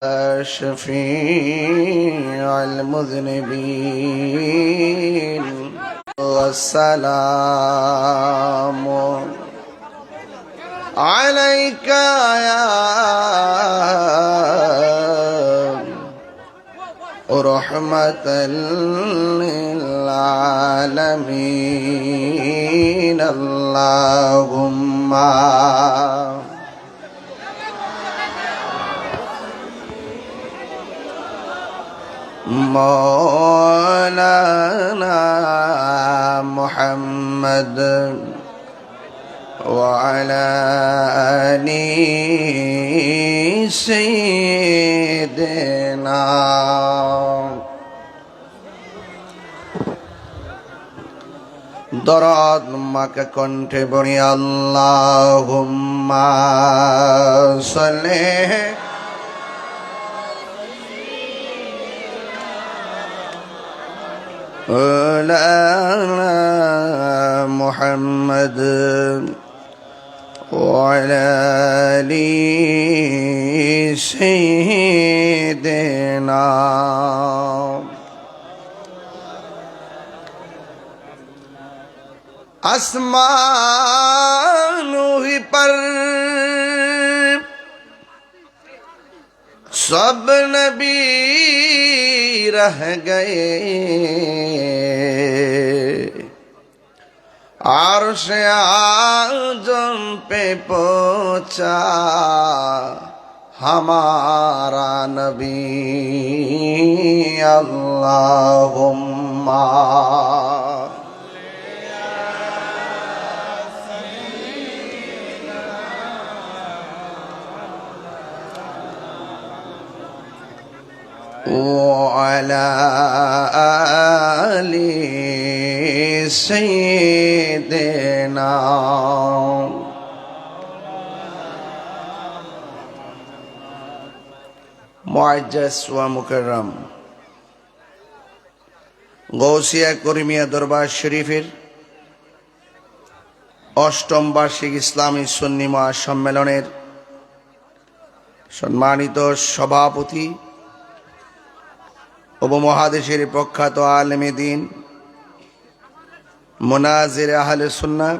شفيع المذنبين والسلام عليك يا رحمة للعالمين اللهم مولانا محمد وعلى آل سيدنا দরদ মাকে কণ্ঠে বলি আল্লাহুম্মা সাল্লি على محمد وعلى آل سيدنا आसमानों ही पर सब नबी रह गए अर्श आज़म पे पहुंचा हमारा नबी अल्लाहुम्मा وعلى آل سيدنا মুআজ্জাজ ওয়া মুকাররম গৌসিয়া করিমিয়া দরবার শরীফের অষ্টম বার্ষিক ইসলামী সুন্নি মহাসম্মেলনের সম্মানিত সভাপতি উপমহাদেশের প্রখ্যাত আলেমে দ্বীন মুনাজির আহলে সুন্নাহ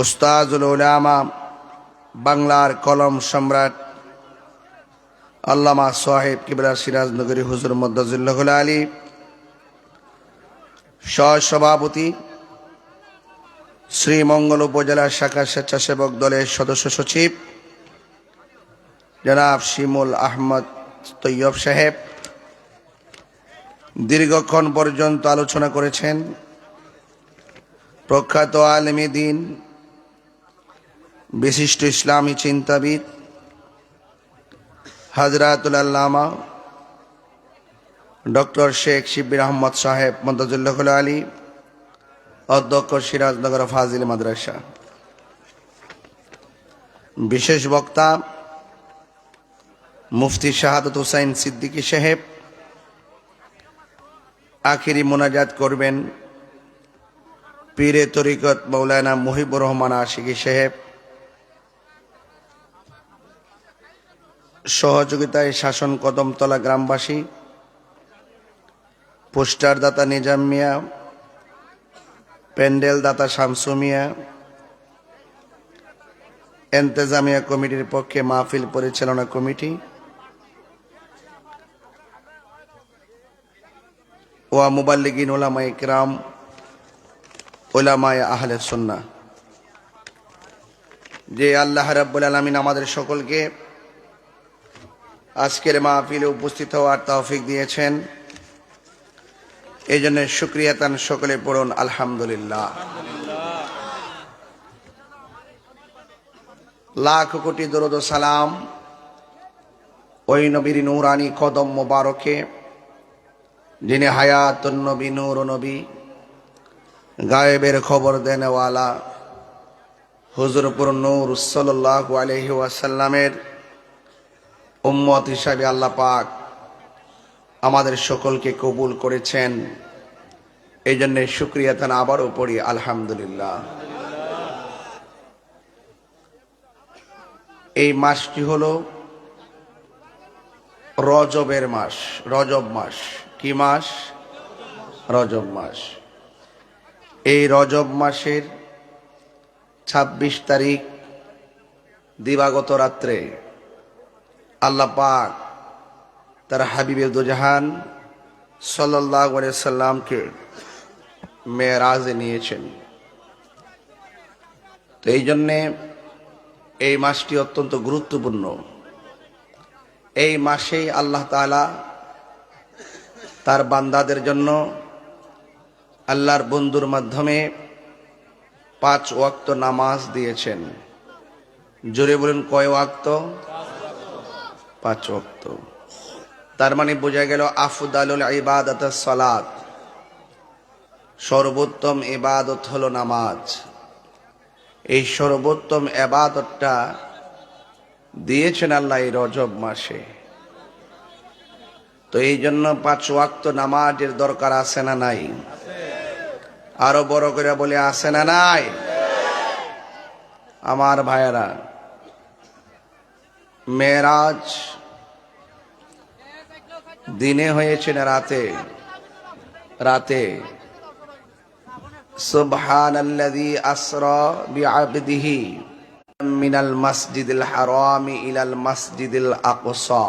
উস্তাজুল উলামা বাংলার কলম সম্রাট আল্লামা সাহেব কিবলা সিরাজনগরী হুজুর মদ্দাজিল্লাহুল আলী সহসভাপতি শ্রীমঙ্গল উপজেলা শাখা স্বেচ্ছাসেবক দলের সদস্য সচিব জনাব শিমুল আহমদ তৈয়ব সাহেব দীর্ঘক্ষণ পর্যন্ত আলোচনা করেছেন। প্রখ্যাত আলেমে দ্বীন বিশিষ্ট ইসলামী চিন্তাবিদ হযরতুল আল্লামা ডক্টর শেখ শিব্বির আহমদ সাহেব মদ্দাজিল্লাহুল আলী অধ্যক্ষ সিরাজনগর ফাজিল মাদ্রাসা, বিশেষ বক্তা মুফতি শাহাদাত হুসাইন সিদ্দিকী সাহেব, আখিরি মোনাজাত করবেন পীরে তরিকত মৌলানা মুহিবুর রহমান আশিকী সাহেব, সহযোগিতায় শাসন কদমতলা গ্রামবাসী, পোস্টার দাতা নিজাম মিয়া, প্যান্ডেল দাতা শামসু মিয়া, এন্তেজামিয়া কমিটির পক্ষে মাহফিল পরিচালনা কমিটি ওয়া মুবাল্লিগিন উলামায়ে কিরাম উলামায়ে আহলে সুন্নাহ। যে আল্লাহ রাব্বুল আলামিন আমাদের সকলকে আজকের মাহফিলে উপস্থিত হওয়ার তৌফিক দিয়েছেন, এই জন্য শুকরিয়া তান সকলে পড়ুন আলহামদুলিল্লাহ। লাখ কোটি দরুদ ও সালাম ওই নবীর নূরানি কদম মোবারকে যিনি হায়াতুন নবী নূর নবী গায়েবের খবর দেনেওয়ালা হুজুরপুর নূর সাল্লাল্লাহু আলাইহি ওয়াসাল্লামের উম্মত হিসাবে আল্লাহ পাক আমাদের সকলকে কবুল করেছেন, এই জন্য শুকরিয়া তান আবারও পড়ি আলহামদুলিল্লাহ। এই মাসটি হলো রজবের মাস, রজব মাস। কি মাস? রজব মাস। এই রজব মাসের ২৬ তারিখ দিবাগত রাত্রে আল্লাহ পাক তার হাবিবে দুজাহান সাল্লাল্লাহু আলাইহি সাল্লামকে মেরাজে নিয়েছেন। তো এই জন্যে এই মাসটি অত্যন্ত গুরুত্বপূর্ণ। এই মাসেই আল্লাহ তাআলা তার বান্দাদের জন্য আল্লাহর বন্ধুর মাধ্যমে ৫ ওয়াক্ত নামাজ দিয়েছেন। জোরে বলেন, কয় ওয়াক্ত? ৫ ওয়াক্ত। তার মানে বোঝা গেল আফদালুল ইবাদাতুস সালাত, সর্বোত্তম ইবাদত হলো নামাজ। এই সর্বোত্তম ইবাদতটা দিয়েছেন আল্লাহ এই রজব মাসে। তো এই জন্য ৫ ওয়াক্ত নামাজের দরকার আছে না নাই? আরো বড় করে বলে, আছে না নাই? আমার ভাইয়েরা, মেরাজ দিনে হয়েছে না রাতে? রাতে। সুবহানাল্লাযী আসরা বিআবদিহি মিনাল মাসজিদিল হারামি ইলাল মাসজিদিল আকসা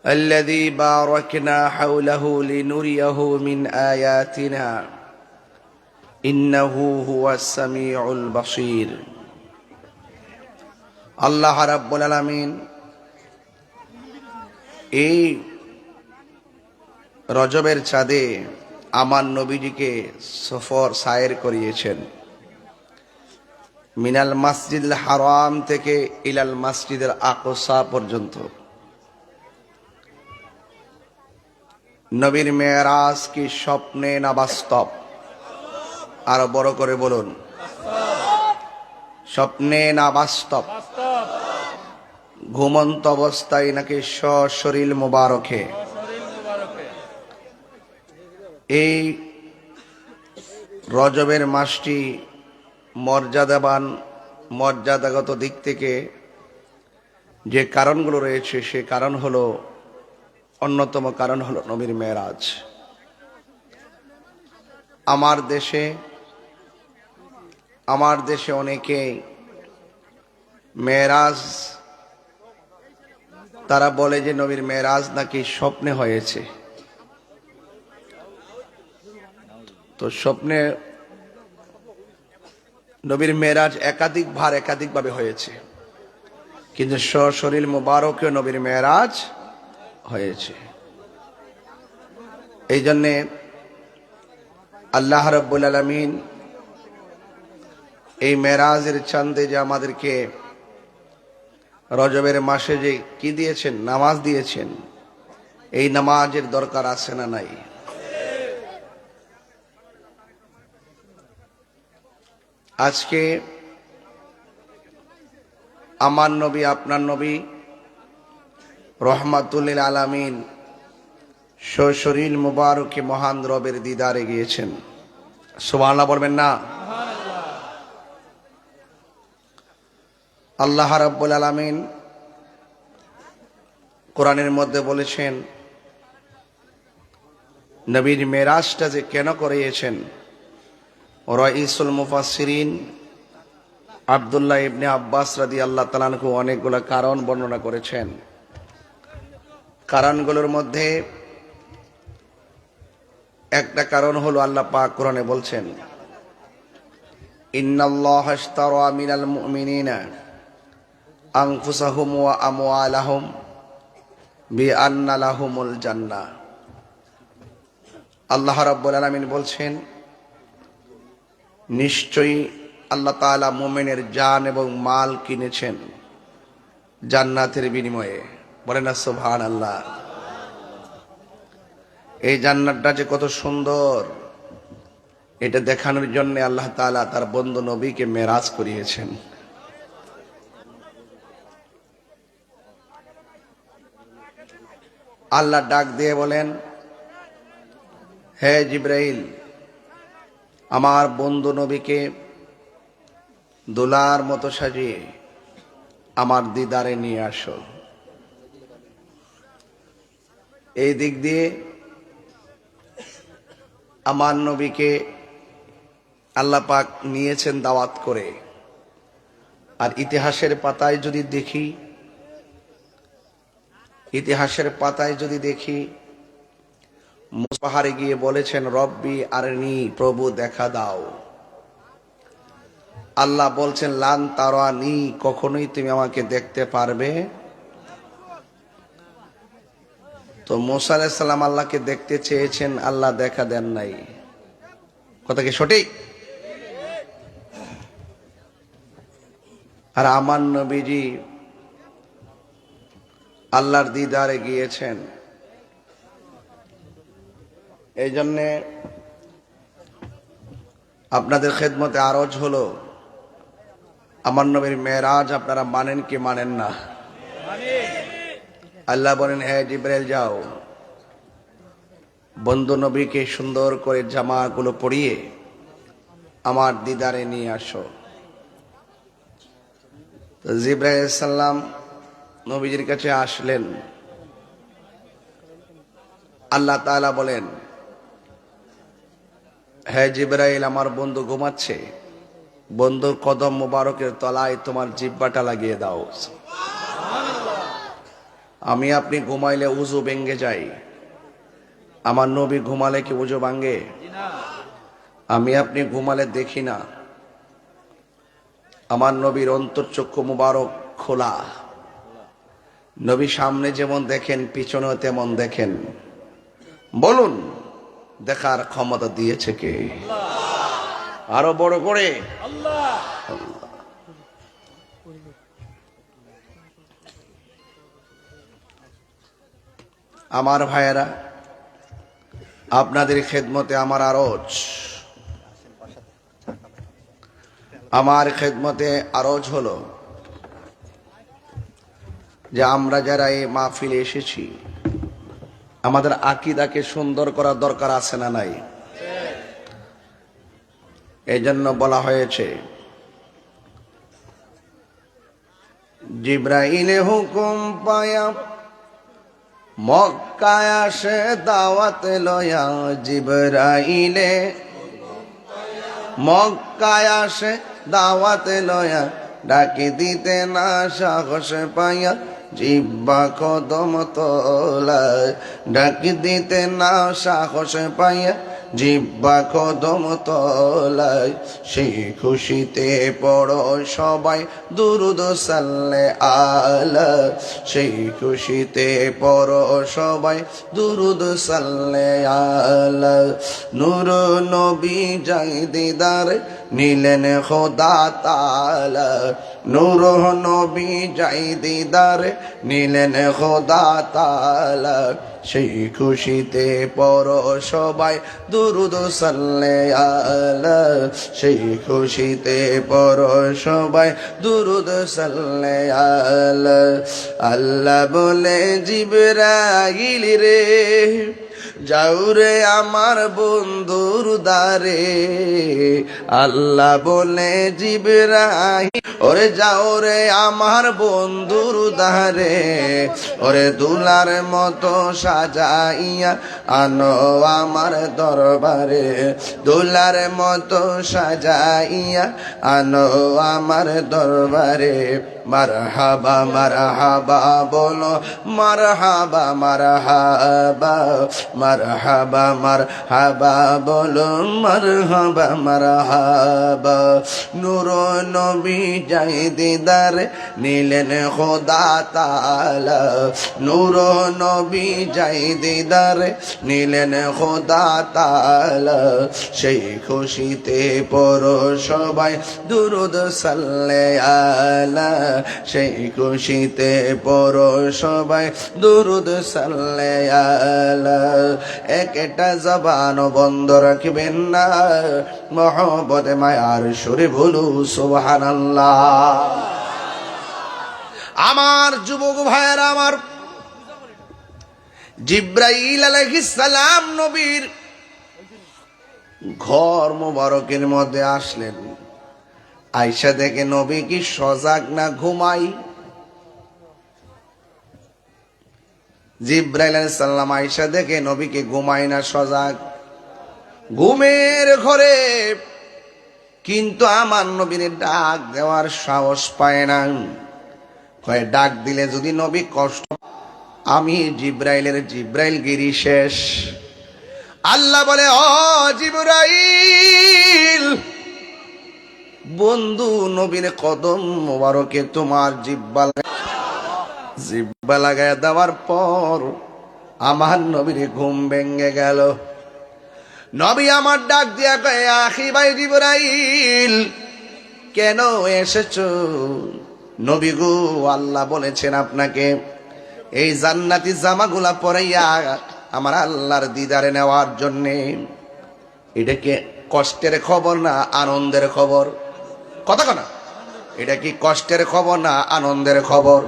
الذي باركنا حوله لنريه من آياتنا إنه هو السميع البصير। আল্লাহ রাব্বুল আলামিন এই রজবের চাঁদে আমার নবীজিকে সফর সায়ের করিয়েছেন, মিনাল মাসজিদুল হারাম থেকে ইলাল মাসজিদুল আকসা পর্যন্ত। নবীর মেরাজ কি স্বপ্নে না বাস্তব? আরো বড় করে বলুন, স্বপ্নে না বাস্তব? ঘুমন্ত অবস্থায় নাকি সশরীর মোবারকে? এই রজবের মাসটি মর্যাদাবান, মর্যাদাগত দিক থেকে যে কারণগুলো রয়েছে সে কারণ হলো, অন্যতম কারণ হলো নবীর মেরাজ। আমার দেশে অনেকে মেরাজ, তারা বলে যে নবীর মেরাজ নাকি স্বপ্নে হয়েছে। তো স্বপ্নে নবীর মেরাজ একাধিকভাবে হয়েছে, কিন্তু সশরীর মুবারকে নবীর মেরাজ হয়েছে। এই জন্যে আল্লাহ রাব্বুল আলামিন এই মেরাজের চাঁদে যে আমাদেরকে রজবের মাসে যে কি দিয়েছেন? নামাজ দিয়েছেন। এই নামাজের দরকার আছে না নাই? আজকে আমার নবী, আপনার নবী রহমাতুল লিল আলামিন সশরীর মুবারকে মহান রবের দিদারে গিয়েছেন। সুবহানাল্লাহ বলবেন না? আল্লাহ রাব্বুল আলামিন কোরআনের মধ্যে বলেছেন নবীর মেরাজটা যে কেন করিয়েছেন। রাইসুল মুফাসসিরিন আব্দুল্লাহ ইবনে আব্বাস রাদিয়াল্লাহু তাআলা আনহু অনেকগুলো কারণ বর্ণনা করেছেন। কারণগুলোর মধ্যে একটা কারণ হলো আল্লাহ পাক কোরআনে বলছেন, ইন্নাল্লাহা আশতারা মিনাল মুমিনিনা আনফুসাহুম ওয়া আমওয়ালাহুম বিআন্না লাহুমুল জান্নাহ। আল্লাহ রাব্বুল আলামিন বলছেন, নিশ্চয়ই আল্লাহ তাআলা মুমিনের জান এবং মাল কিনেছেন জান্নাতের বিনিময়ে। বলেন না সুবহানাল্লাহ। এই জান্নাতটা যে কত সুন্দর, এটা দেখানোর জন্য আল্লাহ তাআলা তার বন্ধু নবীকে মেরাজ করিয়েছেন। আল্লাহ ডাক দিয়ে বলেন, হে জিবরাইল, আমার বন্ধু নবীকে দোলার মতো সাজিয়ে আমার দিদারে নিয়ে আসো। এই দিক দিয়ে আমার নবীকে আল্লাহ পাক নিয়েছেন দাওয়াত করে। আর ইতিহাসের পাতায় যদি দেখি, মুসা পাহাড়ে গিয়ে বলেছেন রব্বি আরনি, প্রভু দেখা দাও। আল্লাহ বলছেন লান তারানি, কখনোই তুমি আমাকে দেখতে পারবে। তো মুসা আলাইহিস সালাম আল্লাহকে দেখতে চেয়েছেন, আল্লাহ দেখা দেন নাই। কথা কি সঠিক? আর আমার নবীজি আল্লাহর দিদারে গিয়েছেন। এই জন্যে আপনাদের খেদমতে আরজ হলো, আমার নবীর মেরাজ আপনারা মানেন কি মানেন না? আল্লাহ বলেন হে জিবরাইল যাও, বন্ধু নবীকে সুন্দর করে জামাগুলো পরিয়ে আমার দিদারে নিয়ে আসো। তো জিবরাইল আলাইহিস সালাম নবীজির কাছে আসলেন। আল্লাহ তাআলা বলেন হে জিবরাইল, আমার বন্ধু ঘুমাচ্ছে, বন্ধুর কদম মোবারকের তলায় তোমার জিহ্বাটা লাগিয়ে দাও। আমি আপনি ঘুমাইলে উযু ভেঙে যায়, আমার নবী ঘুমালে কি উযু ভাঙে? আমি আপনি ঘুমালে দেখি না, আমার নবীর অন্তর্চক্ষু মুবারক খোলা। নবী সামনে যেমন দেখেন পিছনেও তেমন দেখেন। বলুন দেখার ক্ষমতা দিয়েছে কে? আরো বড় করে আল্লাহ। আমার ভাইয়েরা, আপনাদের খেদমতে আমার আরজ হলো যে আমরা যারা এই মাহফিলে এসেছি, আমাদের আকীদাকে সুন্দর করার দরকার আছে না নাই? এই জন্য বলা হয়েছে জিবরাইলে হুকুম পায়া মক্কায় আসে দাওয়াত লয়া। জিবরাইলে মক্কায় আসে দাওয়াত লয়া, ডাকি দিতে না সাহস পাইয়া জিহ্বা কদম তলায়। ডাকি দিতে না সাহস পাইয়া জিহ্বা কদম তলায়। সেই খুশিতে পড়ো সবাই দুরুদ সাল্লে আলা। সেই খুশিতে পড়ো সবাই দুরুদ সাল্লে আলা। নূর নবী যাই দিদার নিলেন খোদা তাআলা। নূর নবী যাই দিদার নিলেন খোদা তাআলা। সেই খুশিতে পড়ো সবাই দুরুদ সাল্লে আলা। সেই খুশিতে পড়ো সবাই দুরুদ সাল্লে আলা। আল্লাহ বলে জিবরাইল রে যাও রে আমার বন্ধুর দারে। আল্লাহ বলে জিবরাইল ওরে যাও রে আমার বন্ধুর দারে। ওরে দুলার মতো সাজাইয়া আনো আমার দরবারে। দুলার মতো সাজাইয়া আনো আমার দরবারে। মারহাবা মারহাবা বলো মারহাবা মারহাবা। মারহাবা মারহাবা বলো মারহাবা মারহাবা। নূর নবী যাই দিদার নিলেন খোদা তাআলা। নূর নবী যাই দিদার নিলেন খোদা তাআলা। সেই খুশিতে পড়ো সবাই দুরুদ সাল্লে আলা। সেই খুশিতে পড়ো সবাই দুরুদ সাল্লে আলা। একটা জবান বন্ধ রাখবেন না, মহব্বতে মায়ার সুরে বলু সুবহানাল্লাহ। আমার যুবক ভাইয়েরা, আমার জিবরাইল আলাইহিস সালাম নবীর ঘর মোবারকের মধ্যে আসলেন। আয়েশা দেখে নবী কি সজাগ না ঘুমাই। জিব্রাইল আলাইহিস সালাম আয়েশা দেখে নবীকে ঘুমায় না, সজাগ ঘুমের ঘরে, কিন্তু আমার নবীর ডাক দেওয়ার সাহস পায় না। কয় ডাক দিলে যদি নবী কষ্ট, আমি জিব্রাইল গিরি শেষ। আল্লাহ বলে, ও জিব্রাইল, বন্ধু নবীর কদম মোবারকে তোমার জিব্বা লাগায় দেওয়ার পর আমার নবীর ঘুম ভেঙে গেল। নবী আমার ডাক দিয়া কয়, আখি ভাই জিব্রাইল, কেন এসেছো? নবী গো, আল্লাহ বলেছেন আপনাকে এই জান্নাতি জামাগুলা পরাইয়া আমার আল্লাহর দিদারে নেওয়ার জন্যে। এটা কি কষ্টের খবর না আনন্দের খবর? কথা কনা, এটা কি কষ্টের খবর না আনন্দের খবর?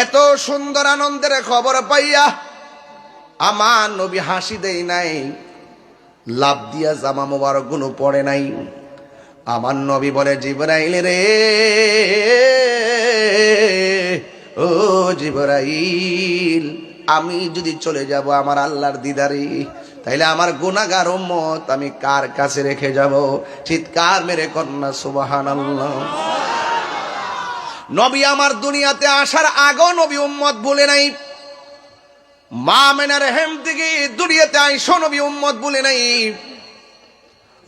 এত সুন্দর আনন্দের খবর পাইয়া আমার নবী হাসি দেই নাই, লাভ দিয়া জামা মোবারক গুলো পড়ে নাই। আমার নবী বলে, জিবরাইল রে, ও জিবরাইল, আমি যদি চলে যাব আমার আল্লাহর দিদারে, তাইলে আমার গুনাহগার উম্মত আমি কার কাছে রেখে যাব? চিৎকার মেরে কন্যা সুবহানাল্লাহ। নবী আমার দুনিয়াতে আসার আগেও নবী উম্মত বলে নাই। মা মেনার হেম থেকে দুনিয়াতে আইসো নবী উম্মত বলে নাই।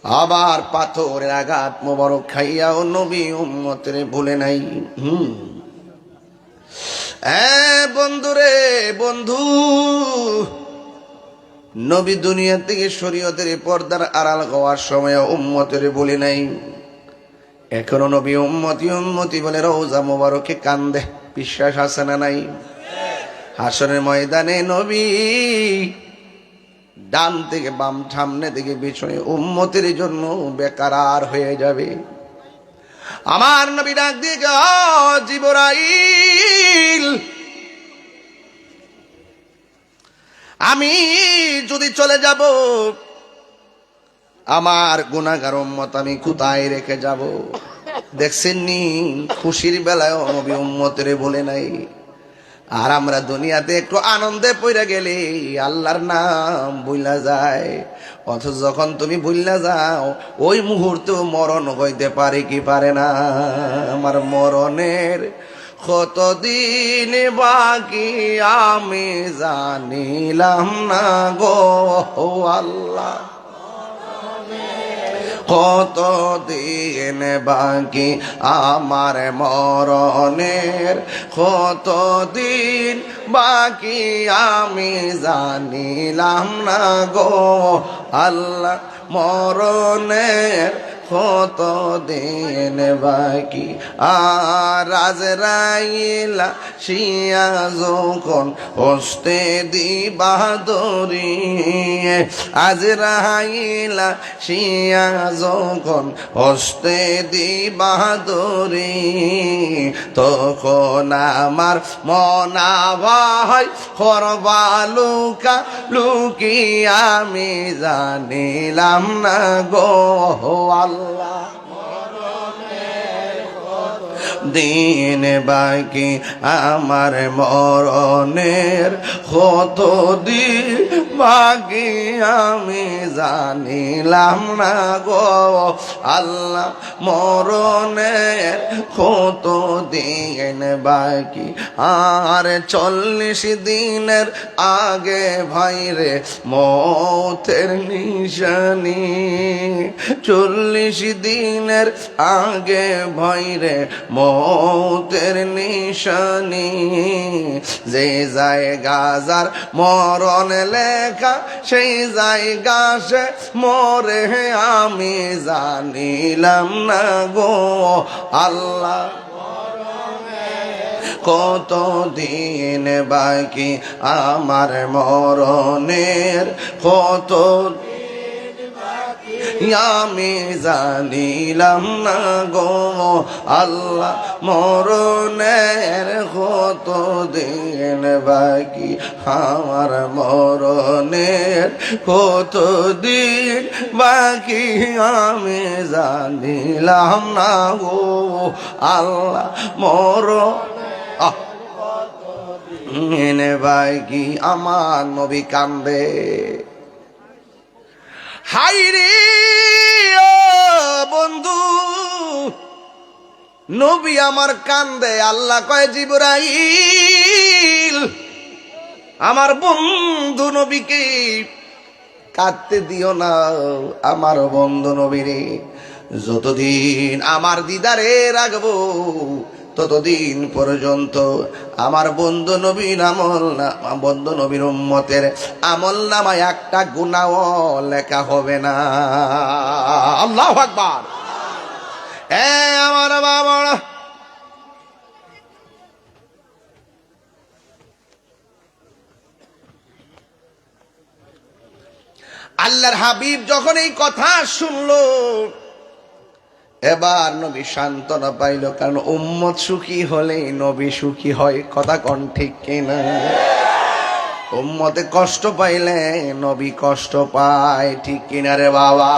আবার পাথরের আঘাত মোবারক খাইয়াও নবী উম্মতের ভুলে নাই। বন্ধু রে বন্ধু, নবী দুনিয়া থেকে শরীয়তের পর্দার আড়াল হওয়ার সময় উম্মতের বলে নাই। এখনো নবী উম্মতি বলে রওজা মোবারকে কান্দে। বিশ্বাস আছে না নাই? হাসরের ময়দানে নবী ডান থেকে বাম, সামনে থেকে পিছনে উম্মতের জন্য বেকারার হয়ে যাবে। আমার নবী ডাক দিয়ে, জিবরাইল, আমি যদি চলে যাব আমার গুনাহগার উম্মত আমি কোথায় রেখে যাব? দেখছেন নি, খুশির বেলায় নবী উম্মতের বলে নাই। আর আমরা দুনিয়াতে একটু আনন্দে পড়ে গেলে আল্লাহর নাম ভুলা যায়। অথচ যখন তুমি ভুলা যাও ওই মুহূর্তে মরণ হইতে পারে কি পারে না? আমার মরণের কতদিন বাকি আমি জানিলাম না গো আল্লাহ, কতদিন বাকি আমার মরণের, কতদিন বাকি আমি জানিলাম না গো আল্লাহ, মরণের কতদিন বাকি। আর আজরাইল শিয়া যখন হস্তে দিবা দরি, আজরাইল শিয়া যখন হস্তে দিবা দরি, তখন আমার মনা ভাই করবা লুকা লুকি আমি জানিলাম না গো আল্লাহ, দিন বাকি আমার মরণের কত দিন বাকি আমি জানিলাম না গো আল্লাহ, মরণের কত দিন বাকি। আর 40 দিনের আগে ভাইরে মতের নিশানি, 40 দিনের আগে ভাইরে মতের নিশানি, যে জায়গা যার মরণ লেখা সেই জায়গা সে মরে আমি জানিলাম না গো আল্লাহ, কত দিন বাকি আমার মরণের, কত আমি জানিলাম না গো আল্লাহ, মরণের কত দিন বাকি আমার মরণের, কত দিন বাকি আমি জানিলাম না গো আল্লাহ, এনে ভাই কি আমার নবী কান্দে। হাই রে ও বন্ধু, নবী আমার কান্দে। আল্লাহ কয় জিবরাইল, আমার বন্ধু নবীকে কাঁদতে দিও না। আমার বন্ধু নবীরে যতদিন আমার দিদারে রাখবো ততদিন পর্যন্ত আমার বন্ধু নবীর আমল না, বন্ধু নবীর উম্মতের আমল নামায় একটা গুনাহ লেখা হবে না। আল্লাহু আকবার। আমার বাবা, আল্লাহর হাবিব যখন এই কথা শুনলো, এবার নবী সান্ত্বনা পাইল, কারণ উম্মত সুখী হলে নবী সুখী হয়। কথা কোন ঠিক কিনা? উম্মতে কষ্ট পাইলে নবী কষ্ট পায়, ঠিক কিনা রে বাবা?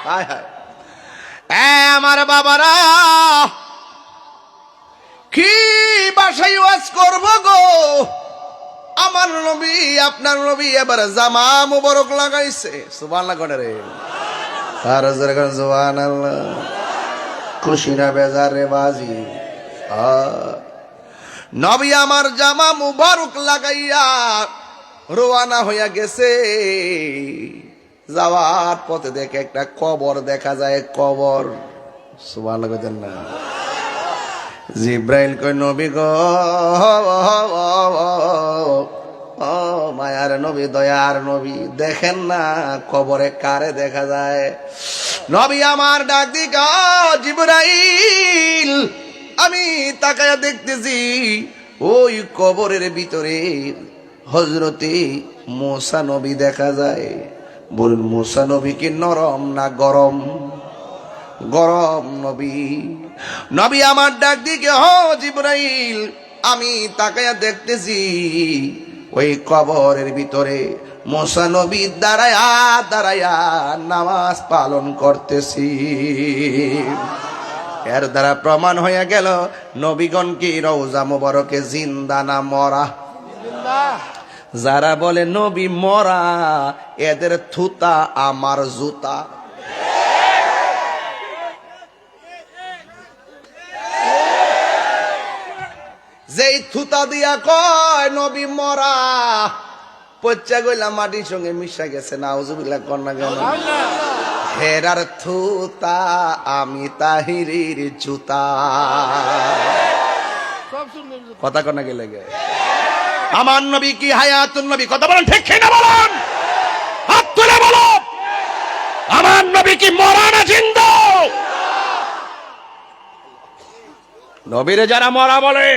হায় হায়। আমার বাবারা, কি বাসায় ওয়াজ করব গো? আমার নবী, আপনার নবী এবার জামা মুবারক লাগাইছে। সুবহানাল্লাহ করে রে, আর জোরে সুবহানাল্লাহ। খুশি না বেজার রে বাজি? নবী আমার জামা মুবারক লাগাইয়া রওনা হইয়া গেছে। যাওয়ার পথে দেখে একটা কবর দেখা যায়, কবর। সুবহানাল্লাহ কইতেন না? জিব্রাইল কই নবী গো, ও মায়ার নবী, দয়ার নবী, দেখেন না কবরে কারে দেখা যায়? নবী আমার ডাক দিক, জিব্রাইল, আমি তাকায়া দেখতেছি ওই কবরের ভিতরে হযরতে মুসা নবী দেখা যায়। বলুন, মুসা নবী কি নরম না গরম? গরম নবী। নবী আমার ডাক দিকে, জিব্রাইল, আমি তাকায়া দেখতেছি ওই কবরের ভিতরে মুসা নবী দাঁড়ায়া দাঁড়ায়া নামাজ পালন করতেছি। এর দ্বারা প্রমাণ হয়ে গেল নবীগণ কি রওজা মুবারকে জিন্দা না মরা? যারা বলে নবী মরা, এদের থুতা আমার জুতা। যেই থুতা দিয়া কয় নবী মরা, পচ্চা গইলা মাটির সঙ্গে মিশা গেছে। নাউজুবিল্লাহ কন্যা গেল। হেরার থুতা আমি তাহিরির জুতা। কথা কন্যা গেলে গে। আমার নবী কি হায়াতুন নবী? কথা বলেন ঠিক কিনা বলেন? হাত তুলে বলো, আমার নবী কি মরা না জিন্দা? নবীরে যারা মরা বলে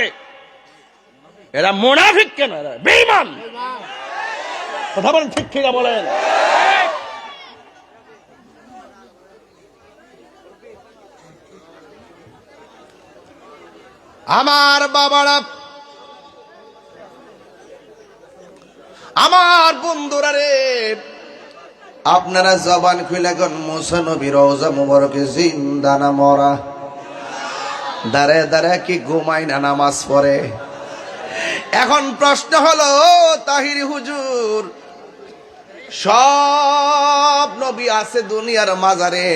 এরা মুনাফিক, কেন এরা বেঈমান। কথা বলেন ঠিক কিনা বলেন? আমার বাবারা, আমার বন্ধুরা রে, আপনারা জবান খুলে কোন মুসা নবী রওজা মুবারকে জিন্দা না মরা? দাঁড়ে দাঁড়ে কি ঘুমায় না নামাজ পড়ে? এখন প্রশ্ন হলো, তাহিরি হুজুর, সব নবী আছে দুনিয়ার মাজারে,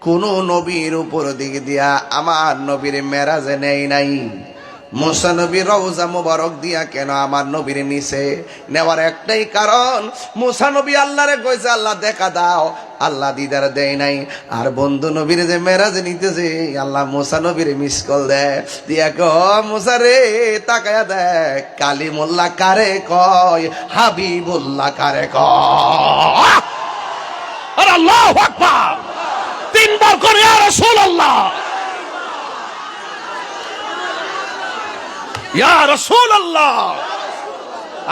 কোন নবীর উপর দিক দিয়া আমার নবীর মেরাজে নেই নাই? মুসা নবীর রওজা মুবারক দিয়া কেন আমার নবীর নিচে নেওয়ার একটাই কারণ, মুসা নবী আল্লাহরে কইছে আল্লাহ দেখা দাও, আল্লাহ দিদার দেয় নাই। আর বন্ধু নবীর যে মেরাজে নিতেছে, আল্লাহ মুসা নবীর মিস কল দেয়, দিয়া কয় মুসা রে তাকায়া দেখ, কালিমুল্লাহ কারে কয়, হাবিবুল্লাহ কারে কয়। আর আল্লাহু আকবার, তিনবার করে ইয়া রাসূলুল্লাহ, ইয়া রাসূলুল্লাহ।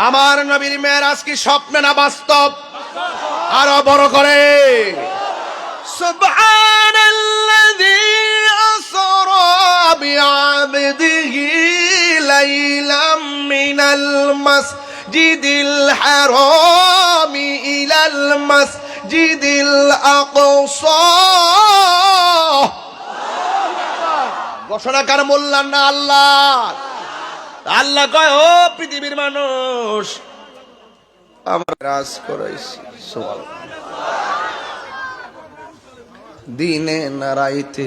আমার নবীর মেরাজ কি স্বপ্ন না বাস্তব? আরো বড় করে সুবহানাল্লাযী আসরা বিআবদিহি লাইলাম মিনাল মাসজিদিল হারামি ইলাল মাসজিদিল আকসা। ঘোষণাকার মোল্লা না আল্লাহ? আল্লাহ কয়, ও পৃথিবীর মানুষ, আমার রাজ করাইছি দিনে না রাইতে।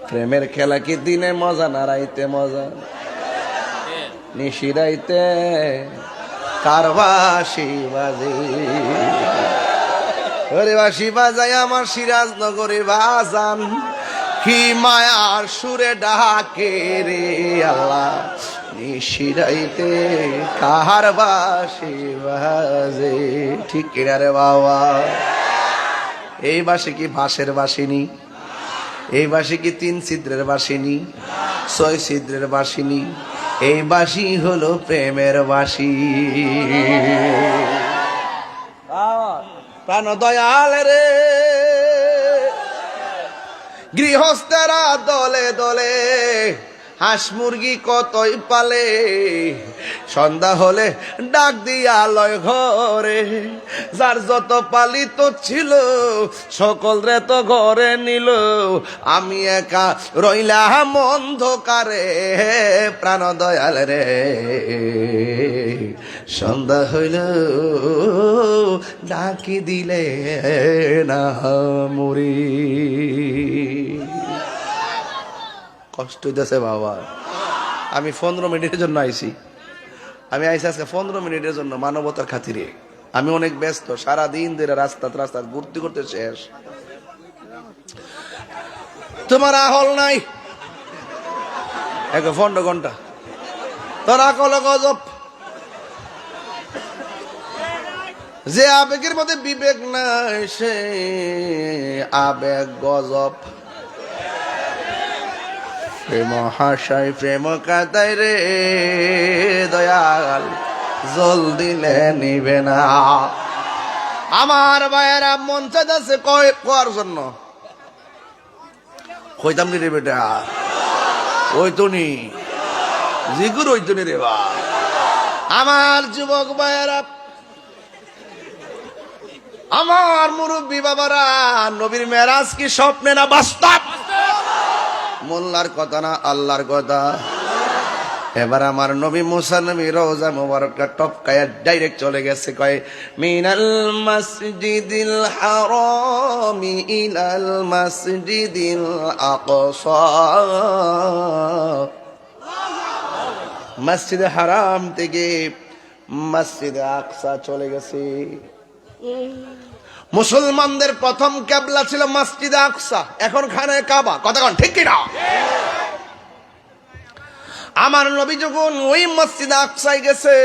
প্রেমের খেলা কি দিনে মজা না রাইতে মজা? নিশিরাইতে কারবাসি বাজে, ওরে বাসি বাজায় আমার সিরাজনগরে বাজান, কি মায়ার সুরে ডাকে রে আল্লাহ, নিশিরাইতে কাহার বাসি বাজে। ঠিক কিনা রে বাবা? এই বাসি কি ভাসের বাসিনী? এই বাসি কি 3 ছিদ্রের বাসিনী, 6 ছিদ্রের বাসিনী? এই বাসি হলো প্রেমের বাসি। প্রাণ দয়াল রে, গৃহস্থেরা দলে দলে হাঁস মুরগি কতই পালে, সন্ধ্যা হলে ডাক দিয়া লয় ঘরে, যার যত পালিত ছিল সকল রে তো ঘরে নিল, আমি একা রইলাম অন্ধকারে। প্রাণ দয়াল রে, সন্ধ্যা হইল ডাকি দিলে না মরি। কষ্ট হইতেছে বাবা। আমি 15 মিনিটের জন্য আইছি, আমি আইসি আজকে 15 মিনিটের জন্য, মানবতার খাতিরে। আমি অনেক ব্যস্ত, সারাদিন ধরে রাস্তা ঘুরতে করতে শেষ। তোমার আহল নাই 15 ঘন্টা, তোর আকল গজব। যে আবেগের মধ্যে বিবেক নাই সে আবেগ গজব। প্রেম হাসাই প্রেম কাদায় রে দয়াল, জল দিলে নিবে না। আমার ভাইয়েরা মন চাইতেছে কয়ার জন্য, কইতাম নি রে বেটা, ওই তো নি জিগুর, ওই তো নি রে বা। আমার যুবক ভাইয়েরা, আমার মুরব্বী বাবারা, নবীর মেরাজ কি স্বপ্নে না বাস্তব? মোল্লার কথা না আল্লাহর কথা। এবার আমার নবী মুসা নবী রওজা মুবারকটা টপকায়া ডাইরেক্ট চলে গেছে, কয় মিনাল মসজিদিল হারামি ইলাল মসজিদিল আকসা। মসজিদে হারাম থেকে মসজিদে আকসা চলে গেছে। মুসলমানদের প্রথম কিবলা ছিল মসজিদে আকসা, এখন খানে কাবা। কথা কোন ঠিক কিনা? আমার নবী যখন ওই মসজিদে আকসায় গেছে,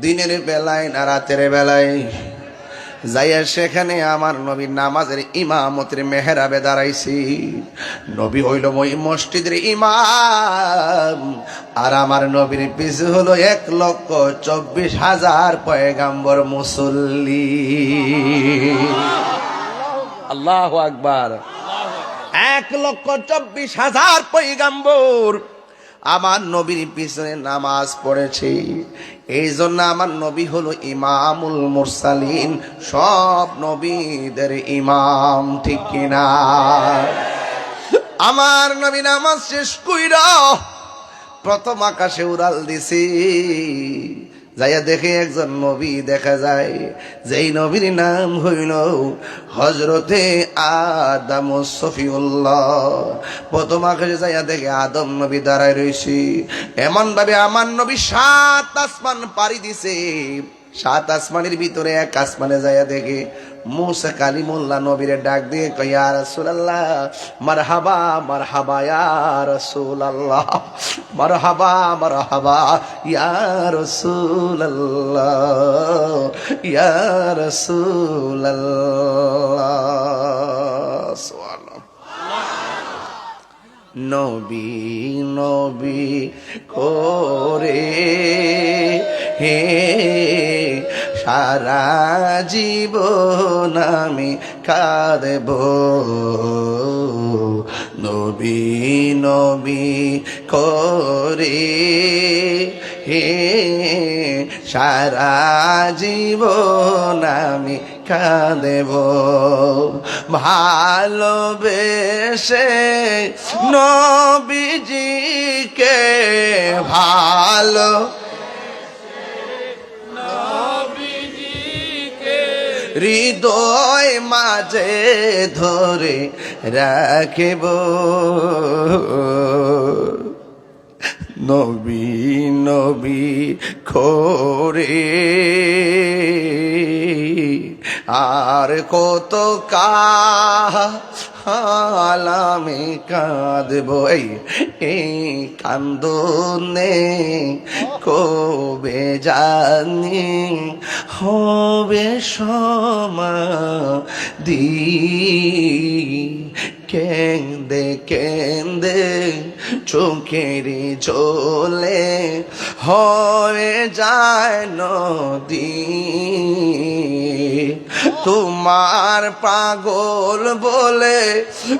দিনের বেলায় না রাতের বেলায় যাইয়া সেখানে আমার নবী নামাজের ইমামতের মেহরাবে দাঁড়াইছি। নবী হইল ওই মসজিদের ইমাম, আর আমার নবীর পিছু হলো 1,24,000 পয়গাম্বর মুসল্লি। আল্লাহু আকবার। 1,24,000 পয়গাম্বর আমার নবীর পিছনে নামাজ পড়েছে। এই জন্য আমার নবী হলো ইমামুল মুরসালিন, সব নবীদের ইমাম। ঠিক কিনা? আমার নবী নামাজ শেষ কইরা প্রথম আকাশে উড়াল দিছি, যাইয়া দেখে একজন নবী দেখা যায়, যেই নবীর নাম হইল হযরতে আদম সফিউল্লাহ। প্রথম আকাশে যাইয়া দেখে আদম নবী দাঁড়ায় রইছি। এমন ভাবে আমার নবী 7 আসমান পাড়ি দিছে। 7 আসমানের ভিতরে এক আসমানে যাইয়া দেখে মুসা কালিমুল্লাহ নবীরে ডাক দিয়ে কয়, ইয়া রাসূলুল্লাহ, মারহাবা মারহাবা ইয়া রাসূলুল্লাহ, মারহাবা মারহাবা ইয়া রাসূলুল্লাহ, ইয়া রাসূলুল্লাহ। সুবহানাল্লাহ। নবী নবী করে হে সারা জীবন আমি কাঁদব, নবী নবী করে হে সারা জীবন আমি কাঁদেব ভালোবেসে নবীজিকে ভালো হৃদয় মাঝে ধরে রাখিব নবী নবী করে আর কত কাল আমি কাঁদব এই কান্দনে কবে জানি হবে সমাধি কেন্দে কেন্দে চোখের জলে হয়ে যায় নদী তোমার পাগল বলে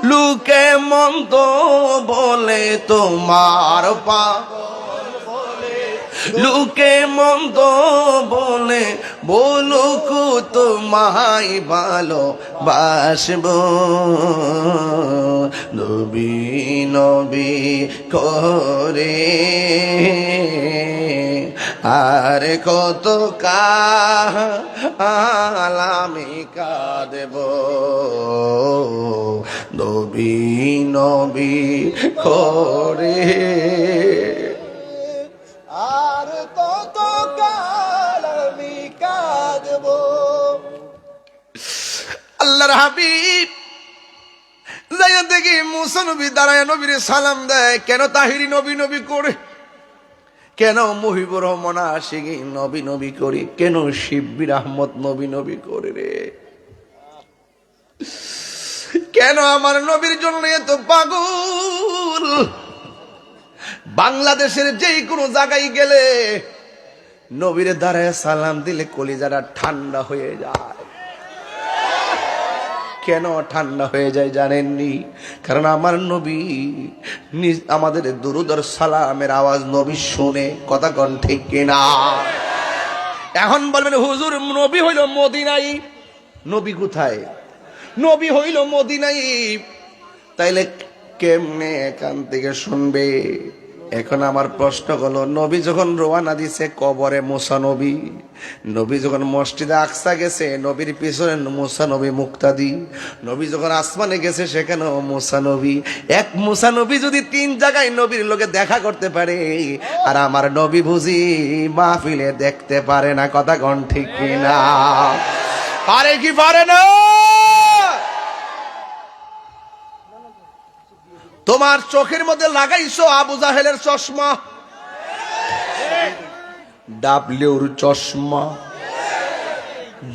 লুকে মন্দ বলে তোমার পাগল বলে লুকে মন্দ বলে বলুক তোমায় ভালো বাসব নবী নবী করে আর কত কাল আমি কাঁদব নবী নবী করে আর কত কাল আমি কাঁদব আল্লাহর হাবিব যাইয়া দেখি মুসা নবী দাঁড়ায় নবীরে সালাম দেয় কেন তাহিরি নবী নবী করে কেন মুহিবুর রহমান আশিকি নবী নবী করি কেন শিব্বির আহমদ নবী নবী করে রে কেন আমার নবীর জন্য এত পাগল বাংলাদেশের যেই কোনো জায়গায় গেলে নবীরে দাঁড়ায় সালাম দিলে কলিজাটা ঠান্ডা হয়ে যায় কেন ঠান্ডা হয়ে যায় জানেননি কারণ আমার নবী আমাদের দুরূদ আর সালামের আওয়াজ নবী শুনে কথা কোন ঠিক কিনা এখন বলবেন হুজুর নবী হইল মদিনাই নবী কোথায় নবী হইল মদিনাই তাইলে কেমনে এখান থেকে শুনবে এখন আমার প্রশ্ন হলো নবী যখন রওনা দিছে কবরে মুসা নবী নবী যখন মসজিদে আকসা গেছে নবীর পিছনে মুসা নবী মুক্তাদি নবী যখন আসমানে গেছে সেখানে মুসা নবী এক মুসা নবী যদি তিন জায়গায় নবীর লোকে দেখা করতে পারে আর আমার নবী বুঝি মাহফিলে দেখতে পারে না কথা কোন ঠিক কিনা পারে কি পারে না তোমার চোখের মধ্যে লাগাইছো আবু জাহেলের চশমা ডাব্লিউর চশমা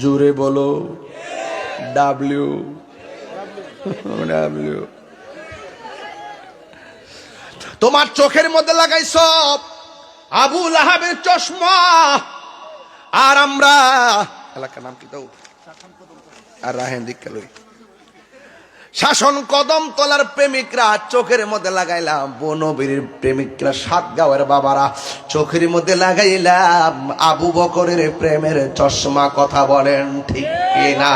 জোরে বলো ডাব্লিউ ডাব্লিউ তোমার চোখের মধ্যে লাগাইছো আবু লাহাবের চশমা আর আমরা এলাকার নাম কি দাও আর রাহেন দিক্কালই শাসন কদম তলার প্রেমিকরা চোখের মধ্যে লাগাইলাম নবীর প্রেমিকরা সাতগাঁওয়ের বাবারা চোখের মধ্যে লাগাইলাম আবু বকরের প্রেমের চশমা কথা বলেন ঠিক কিনা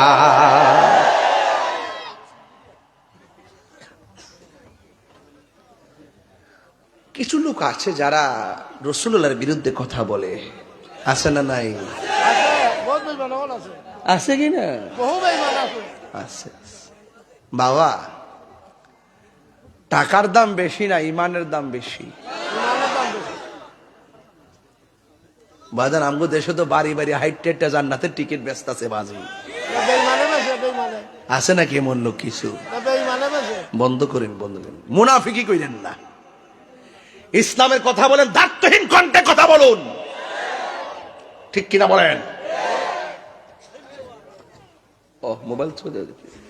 কিছু লোক আছে যারা রাসূলুল্লাহর বিরুদ্ধে কথা বলে আছে না নাই আছে কি না আছে বাবা টাকার দাম বেশি না ইমানের দাম বেশি বাজার আমগো দেশে তো বাড়ি বাড়ি হাইটেটটা জান্নাতের টিকিট ব্যস্ত আছে বাজি আছে নাকি এমন লোক কিছু বন্ধ করেন মুনাফিকি কইলেন না ইসলামের কথা বলেন দায়িত্বহীন কণ্ঠে কথা বলুন ঠিক কিনা বলেন ও মোবাইল চলে দেখি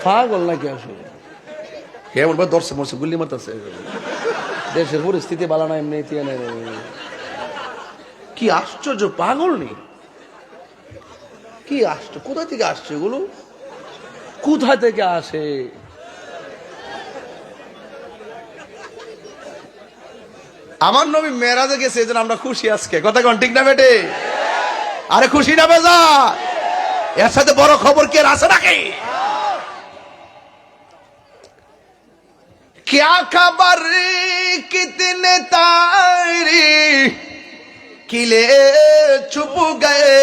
পাগল নাকি আসলে কে বলবো দর্শক মরছে গুল্লি মারতেছে দেশের পরিস্থিতি ভালো না এমনি কি আশ্চর্য পাগল নেই কি আশ্চর্য কোথা থেকে আসছে এগুলো কোথা থেকে আসে আমার নবী মেরাজে গেছে এই জন্য আমরা খুশি আজকে কথা কোন ঠিক না বেটে আরে খুশি না বেজা এর সাথে বড় খবর কি আর আছে নাকি? क्या खबर कितने तारे किले छुप गए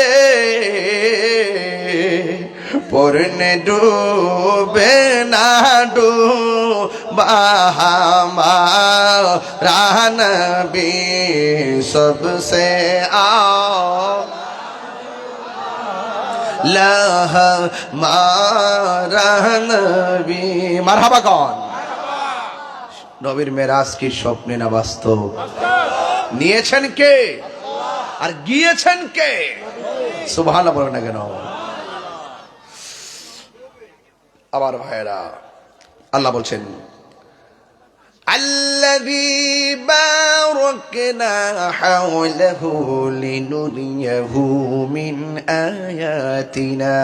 पुरने डूबे ना डूबा हमारा नबी सबसे हमारा नबी। मरहबा कौन? নবীর মেরাজ কি স্বপ্নে না বাস্তব? নিয়েছেন কে আর গিয়েছেন কে? সুবহানাল্লাহ বলেন না কেন? আবার ভাইরা আল্লাহ বলছেন আল্লাযী বারাকনা হাওলাহু লিনুরিয়াহু মিন আয়াতিনা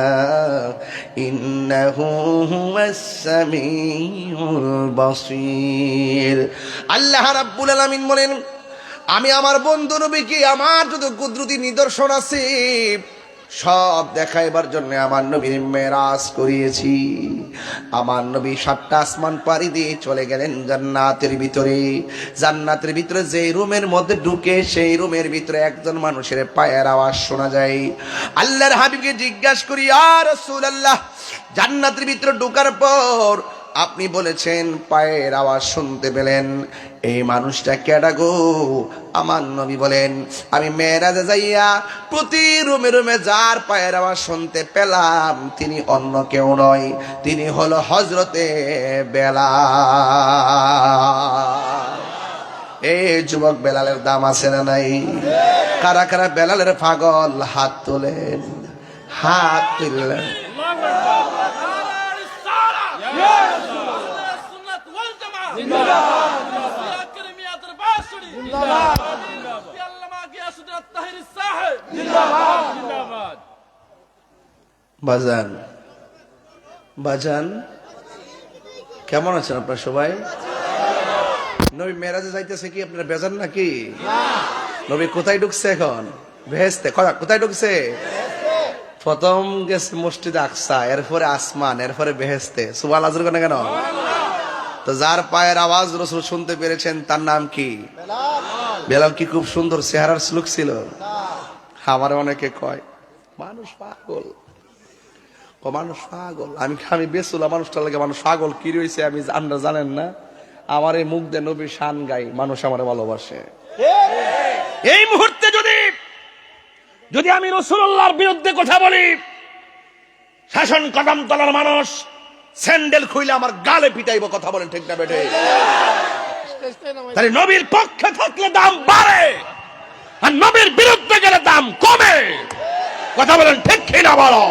ইন্নাহু হুয়াস সামিউল বাসীর। আল্লাহ রাব্বুল আলামিন বলেন, আমি আমার বন্ধু নবীকে আমার যত কুদরতি নিদর্শন আছে সব দেখাইবার জন্য আমার নবীর মেরাজ করিয়েছি। আমার নবী 7টা আসমান পাড়ি দিয়ে চলে গেলেন জান্নাতের ভিতরে। জান্নাতের ভিতরে যে রুমের মধ্যে ঢুকে সেই রুমের ভিতরে একজন মানুষের পায়ের আওয়াজ শোনা যায়। আল্লাহর হাবিবকে জিজ্ঞাসা করি, ইয়া রাসূলুল্লাহ, জান্নাতের ভিতরে ঢোকার পর আপনি বলেছেন পায়ের আওয়াজ শুনতে পেলেন, এই মানুষটা কেডা গো? আমার নবী বলেন, আমি মেরাজে যাইয়া প্রতি রুমে রুমে যার পায়ের আওয়াজ শুনতে পেলাম তিনি অন্য কেউ নয়, তিনি হলো হযরতে বেলাল। এই যুবক বেলালের দাম আছে না নাই? কারা কারা বেলালের পাগল হাত তোলেন, হাত তুললেন। বাজান বাজান কেমন আছেন আপনারা সবাই? নবী মেরাজে যাইতেছে কি আপনারা বেজান নাকি? নবী কোথায় ঢুকছে এখন? বেহেশতে। কোথায় ঢুকছে? প্রথম গেছে মসজিদে আকসা, এরপরে আসমান, এরপরে বেহেশতে। সুবহানাল্লাহ আজর কেন? তো যার পায়ের আওয়াজ রাসূল শুনতে পেরেছেন তার নাম কি? বেলাল। কি খুব সুন্দর চেহারার লোক ছিল। আমার অনেকে কয় মানুষ পাগল, মানুষ পাগল। আমি বেসুলা মানুষটা লাগে মানুষ পাগল কি রয়েছে আমি আপনারা জানেন না। আমার এই মুখ দিয়ে নবীর শান গাই, মানুষ আমার ভালোবাসে। এই মুহূর্তে যদি আমি রাসূলুল্লাহর বিরুদ্ধে কথা বলি, শাসন কদম তলার মানুষ স্যান্ডেল খুইলে আমার গালে পিটাইব। কথা বলেন ঠিক না বেটে? তাহলে নবীর পক্ষে থাকলে দাম বাড়ে, আর নবীর বিরুদ্ধে গেলে দাম কমে। কথা বলেন ঠিক কিনা বলো?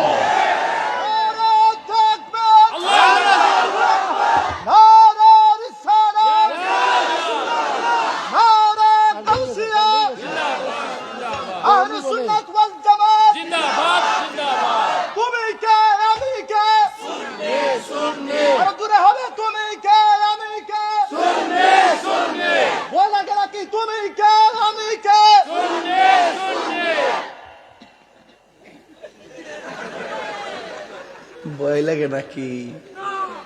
ভয় লাগে নাকি?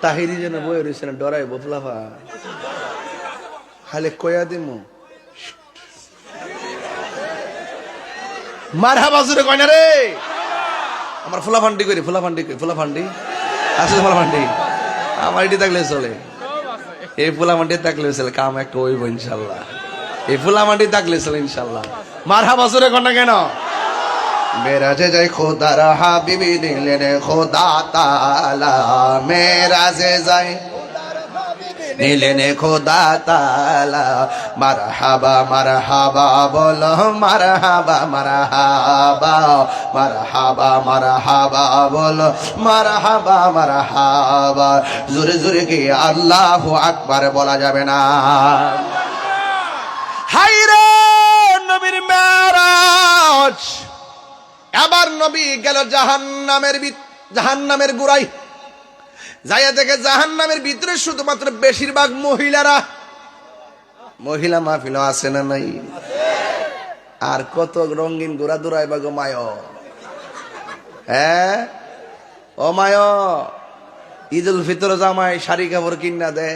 তাহিরি যেন বই রয়েছে না, ডরাই বফলাফা খালে কয়া দিমু মারহাবা জোরে কয় না রে। আমার ফুলাফান্ডি করি, ফুলাফান্ডি আসলে ফুলাফান্ডি আমার এটি থাকলে চলে। এই ফুলাফান্ডি থাকলে চলে, কাম একটা হইব ইনশাল্লাহ। এই ফুলাফান্ডি থাকলে চলে ইনশাল্লাহ। মারহাবা জোরে কয় না কেন? মেরাজে যাই খোদার হাবিবি দিলেন খোদা তাআলা, মেরাজে যাই নিলেন খোদা তাআলা। মারহাবা মারহাবা বলো, মারহাবা মারহাবা, মারহাবা মারহাবা বলো, মারহাবা মারহাবা। জোরে জোরে কি আল্লাহু আকবার বলা যাবে না? হায়রে নবীর মেরাজ। আবার নবী গেল জাহান্নামের গোড়ায়, যাইয়া দেখে জাহান্নামের ভিতরে শুধুমাত্র বেশিরভাগ মহিলারা। মহিলা মাহফিল আছে না নাই? আর কত রঙিন গোড়া দৌড়ায় বা গোমায়। হ্যাঁ ও মায়, ঈদুল ফিতর জামাই শাড়ি কাপড় কিনা দে,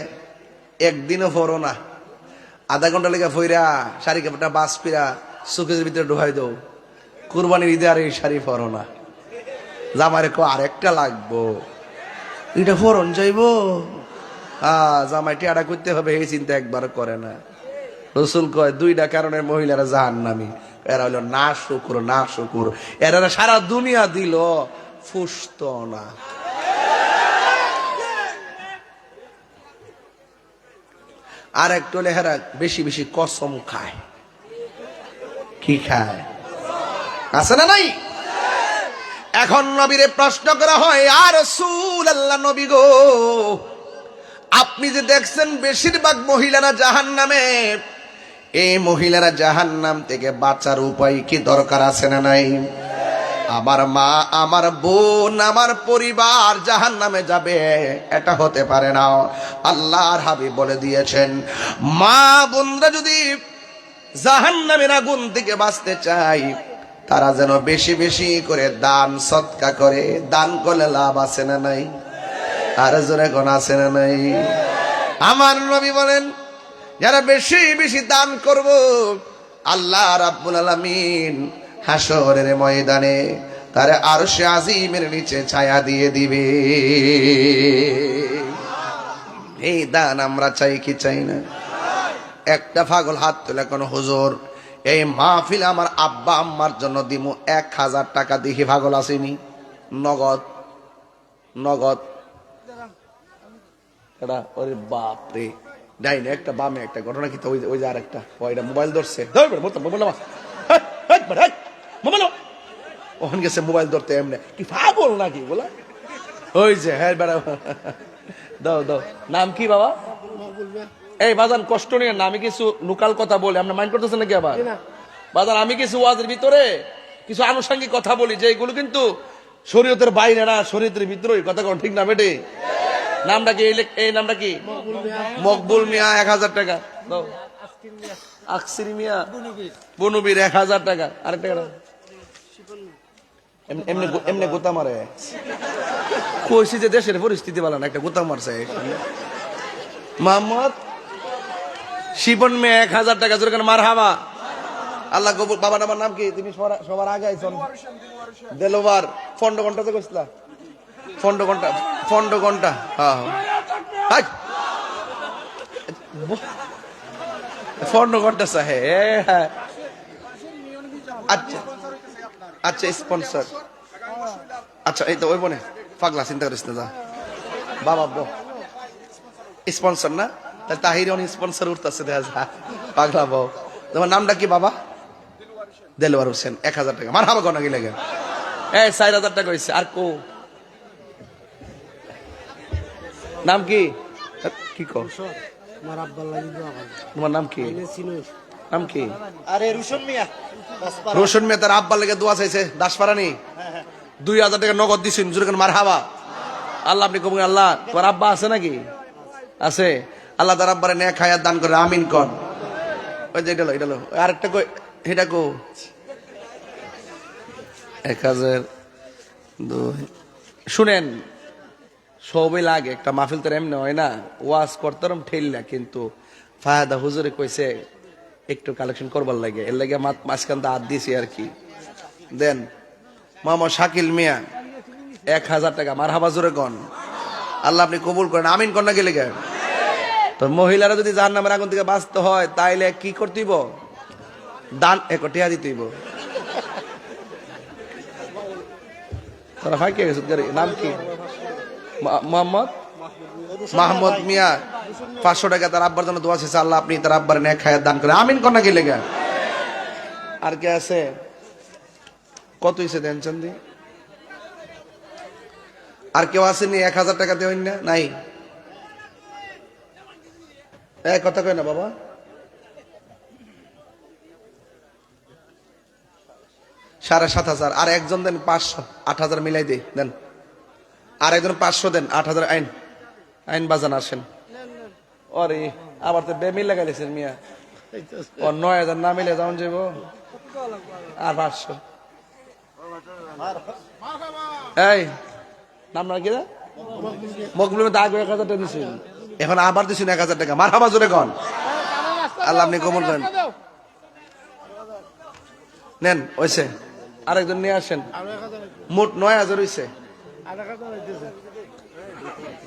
একদিনও পরো না, আধা ঘন্টা লেগে ফইরা শাড়ি কাপড়টা বাস পিরা সুকের ভিতরে ঢুকাই দাও। কুরবানির ঈদে আর এই শাড়ি পরো না। জামাই রেখো আরেকটা লাগবো, এটা ফরন যাইব। জামাই টিয়াটা করতে হবে এই চিন্তা একবার করে না। রসুল কয় দুইটা কারণে মহিলারা জাহান্নামী। এরা হইল না শুকুর না শুকুর, এরা সারা দুনিয়া দিল ফুসত না। আর একটু লেহারা বেশি বেশি কসম খায়। কি খায়? আছে না নাই? এখন নবীরে প্রশ্ন করা হয়, আর রাসূলুল্লাহ নবী গো, আপনি যে দেখছেন বেশিরভাগ মহিলারা জাহান্নামে, এই মহিলারা জাহান্নাম থেকে বাঁচার উপায় কি দরকার আছে না নাই? আমার মা, আমার বোন, আমার পরিবার জাহান্নামে যাবে, এটা হতে পারে না। আল্লাহর হাবিব বলে দিয়েছেন, মা বোনরা যদি জাহান্নামের আগুন থেকে বাঁচতে চায়, তারা যেন বেশি বেশি করে দান সদকা করে। দান করলে লাভ আছে না নাই? আর জোরে কোন আছে না নাই? আমার নবী বলেন, যারা বেশি বেশি দান করব, আল্লাহ রাব্বুল আলামিন হাসরের ময়দানে তারে আরশে আজিমের নিচে ছায়া দিয়ে দিবে। এই দান আমরা চাই কি চাই না? একটা পাগল হাত তুলে কোন হুজুর, এই মাহফিল আমার আব্বা আম্মার জন্য দিমু 1000 টাকা, দেখি পাগল আসেনি? নগদ নগদ। এটা ওরে বাপ রে, ডাইনে একটা বামে একটা ঘটনা কি, ওই যে আরেকটা ওইটা মোবাইল ধরছে, ওখানে গেছে মোবাইল ধরতে, এমনি কি পাগল নাকি বলা? ওই যে হ্যাঁ বেড়া, দাও দাও। নাম কি বাবা? এই বাজান কষ্ট নিয়ে না, আমি কিছু লোকাল কথা বলি, আপনার মাইন্ড করতেছেন নাকি? আবার বাজান আমি কিছু ওয়াজের ভিতরে কিছু আনুষঙ্গিক কথা বলি, যে এগুলো কিন্তু শরীয়তের বাইরে না, শরীয়তের ভিতরে কথা কোন ঠিক না বেটে? নামটা কি? এই নামটা কি? মকবুল মিয়া, 1000 টাকা দাও। আকসির মিয়া, বনুবীর 1000 টাকা। আরেক টাকা এমনি এমনি গোতা মারে, কইছি যে দেশের পরিস্থিতি ভালো না, একটা গোতা মারছে। মোহাম্মদ শিপন মেয়ে 1000 টাকা, জোরে কেন মারহাবা। আল্লাহ কবুল। বাবার আমার নাম কি? তুমি সবার আগে আইছেন। দেলোয়ার ফন্ড ঘন্টাতে কইছিলা, ফন্ড ঘন্টা, ফন্ড ঘন্টা। হ্যাঁ হ্যাঁ, ফন্ড ঘন্টা সাহে। আচ্ছা আচ্ছা, স্পন্সর। আচ্ছা এই তো ওই বনে পাগলা, চিন্তা করিস না, যা বাবা স্পন্সর না, তাহলে তাহির অনেক স্পন্সর উঠতেছে, দেখা যা পাগলা বউ। তোমার নামটা কি বাবা? দেলোয়ার হোসেন, 1000 টাকা। মার হাবা কনা গেলে 4000 টাকা হয়েছে। আর কো নাম কি? কি কো তোমার নাম কি? নাম কি? আরে রুশন মিয়া। রোশন মিয়া তার আব্বার লেগে দোয়া চাইছে, দাসপারানি 2000 টাকা নগদ দিছেন, জোরে মার হাবা। আল্লাহ আপনি কবুল। আল্লাহ তোমার আব্বা আছে নাকি? আছে। আল্লাহ তার আব্বারে নেক হায়াত দান করে, আমিন কন। ওই যে এটা লো, এটা লো, আরেকটা কই, এটা কো 1002। শুনেন, সবই লাগে, একটা মাহফিল তো এমনি হয় না, ওয়াজ করতাম ঠেল না, কিন্তু ফায়দা হুজুরে কইছে একটু কালেকশন করবার লাগে, এর লাগে মাঝখান হাত দিয়েছি আর কি। দেন মোহাম্মদ শাকিল মিয়া 1000 টাকা। মার হাবা জোরে কন। আল্লাহ আপনি কবুল করেন, আমিন কন্যা গেলে গে। তো মহিলারা যদি জাহান্নামের আগুন থেকে বাঁচতে হয়, তাইলে কি করতেইব? দান একটিয়া দিতেইব। তারা ভাই কে গেছে? নাম কি? মোহাম্মদ মাহমুদ মিয়া 500 টাকা তার আব্বার জন্য দোয়া চেয়েছে, আল্লাহ আপনি তার আব্বার নেক হায়াত দান করে, আমিন কন্যা গেলে গে। আর কে আছে? কত হয়েছে দেন চান্দি? আর কেউ আসেনি 1000 টাকা দেবেন না? নাই? কথা কয় না বাবা। 7500। আর একজন দেন 500, 8000 মিলাই দে দেন। আর একজন 500 দেন, 8000। আইন আইন বাজান আসেন। ওরে আবার তো বেমিল লাগাইছেন মিয়া, ও 9000 না মিলে যাওন যাব। আর 500 এই নাম না কি মকবুল দাগ 1000 টাকা দিছি এখন আবার দিছি 1000 টাকা মারহাবা জোরে কোন আল্লাহ আপনি কবুল করেন নেন হইছে আরেকজন নিয়ে আসেন মোট 9000 হইছে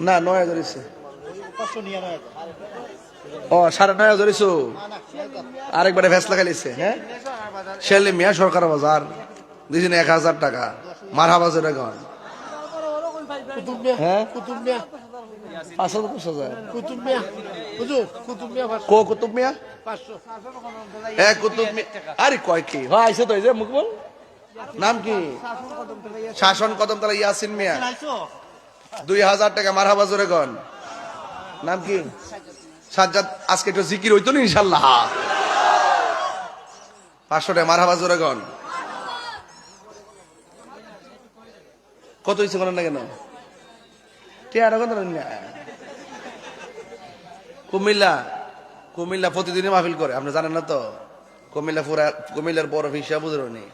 না 9000 হইছে ও 9500 হইছো আরেকবারে ফেস লাগাইছে হ্যাঁ শেলে মিয়া সরকার বাজার দিছি 1000 টাকা মারহাবা জোরে কোন হ্যাঁ কুতুব মিয়া 500 কুতুব মিয়া হুজুর কুতুব মিয়া কুতুব মিয়া 500 কুতুব মিয়া আরে কয় কি হয় আইছে তো এই যে মুকবল নাম কি শাসন কদমতলা ইয়াসিন মিয়া 2000 টাকা মারহাবা জোরে কোন নাম কি সাজ্জাদ আজকে একটু জিকির হইতো না ইনশাআল্লাহ 500 টাকা মারহাবা জোরে কোন কত হইছে কোন না কেন কুমিল্লা প্রতিদিনই মাহফিল করে আপনি জানেন না তো কুমিল্লার বড় হিসাব বুঝলি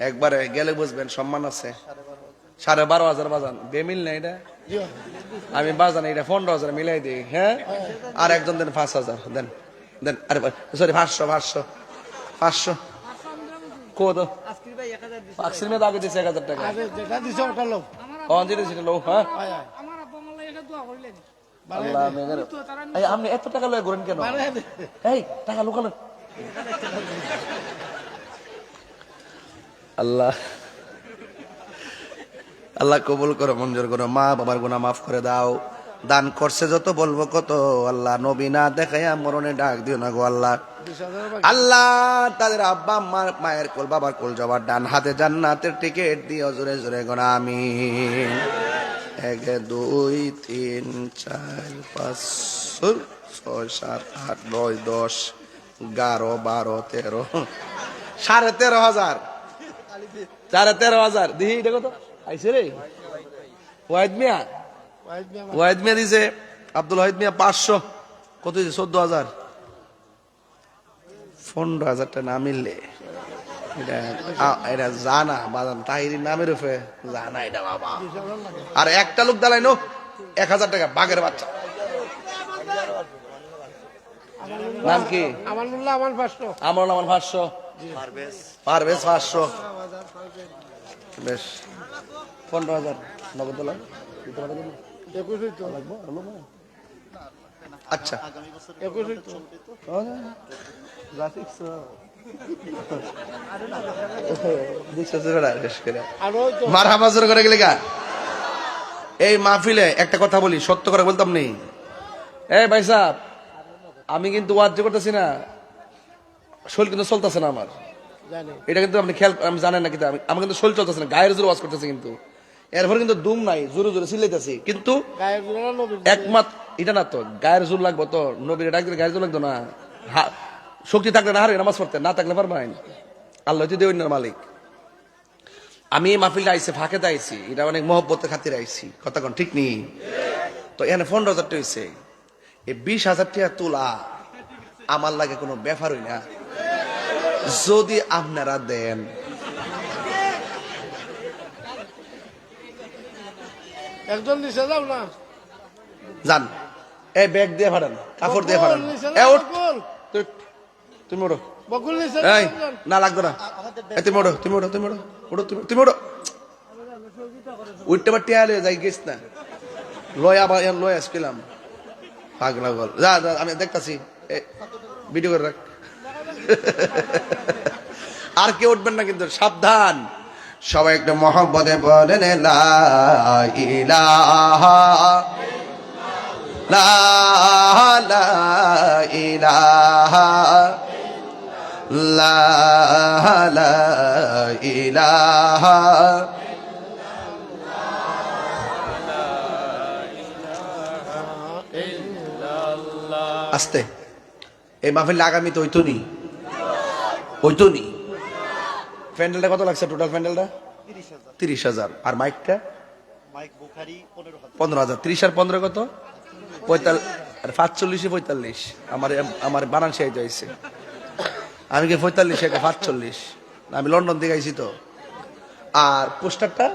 একবারে গেলে বুঝবেন সম্মান আছে 12,500 বাজান বেমিল না এটা আমি বাজান এটা 15,000 মিলাই দিই হ্যাঁ আর একজন দেন 5,000 দেন দেন আরে সরি 500 কত আজকের মে দাগে দিছে 1000 টাকা যেটা দিছে ওটা লো যেটা সেটা লো হ্যাঁ আল্লাহ মেঘের এই আপনি এত টাকা লয়ে ঘুরেন কেন এই টাকা লোকাল আল্লাহ আল্লাহ কবুল করো মঞ্জুর করো মা বাবার গুনাহ মাফ করে দাও দান করছে যত বলবো কত আল্লাহ নবী না দেখাইয়া মরণে ডাক দিও না গো আল্লাহ আল্লাহ তাদের আব্বা মায়ের কোল বাবার কোল জবার ডান হাতে জান্নাতের টিকিট দিও জোরে জোরে গোনা আমিন 1 2 3 4 5 6 7 8 9 10 11 12 13 13,500 13,500 দিহি দেখো তো আইছে রে ওয়াহিদ মিয়া দিছে আব্দুল ওয়াহিদ মিয়া 500 কত দিছে 14,000 15,000 টাকা না মিললে এটা জানা বাজান তাহিরির নামের উপরে জানা এটা বাবা আর একটা লোক দাঁড়াইনো 1,000 টাকা বাঘের বাচ্চা নাম কি আমানুল্লাহ আমার 500 পারভেজ 500 বেশ 15,000 নগদ লাগ আচ্ছা মারহাবা জোরে করে গেলে এই মাহফিলে একটা কথা বলি সত্য করে বলতাম নেই এই ভাই সাহেব আমি কিন্তু ওয়াজ করতেছি না শরীর কিন্তু চলতেছে না আমার এটা কিন্তু আপনি খেয়াল আমি জানেন না কিন্তু আমার কিন্তু শরীর চলতেছে না গায়ের জোরে ওয়াজ করতেছে কিন্তু এরপরে কিন্তু দুম নাই জোরে জোরে চিল্লাইতেছি কিন্তু একমাত্র এটা না তো গায়ের জোর লাগবো তো নবীর ডাক দিলে গায়ের জোর লাগতো না শক্তি থাকলে না হারে নামাজ পড়তে না থাকলে পারবেন আল্লাহ দেওয়ার মালিক আমি এই মাহফিলটা আইসি ফাঁকে আইসি এটা অনেক মহব্বতের খাতির আইসি কথা কোন ঠিক নেই তো এখানে 15,000 টাকা হয়েছে এই 20,000 টাকা তোলা আমার লাগে কোনো ব্যাপারই না যদি আপনারা দেন একজন নিচে যাও না যান এই ব্যাগ দিয়ে ফাটান কাপড় দিয়ে ফাটান তুমি ওঠো না লাগতো না তুমি ওঠো তুমি ওঠো তুমি ওঠো তুমি ওঠো উঠতে পারতে আলে যাই গেছ না লয় আবার লয় আসছিলাম পাগলা গল যা আমি দেখতাছি ভিডিও করে রাখ আর কেউ উঠবেন না কিন্তু সাবধান সবাই একটু মহব্বতে বলেন লা ইলাহা লা ইলাহা লা ইলাহা আস্তে এই মাহফিল আগামীতে হইতো নি প্যান্ডেলটা কত লাগছে টোটাল প্যান্ডেলটা 30,000 আর মাইকটা 15,000 30 আর 15 কত 45 আর 45 আমার বানান শেষ হয়েছে আমি কি 45 45 আমি লন্ডন থেকে আইছি তো আর পোস্টারটা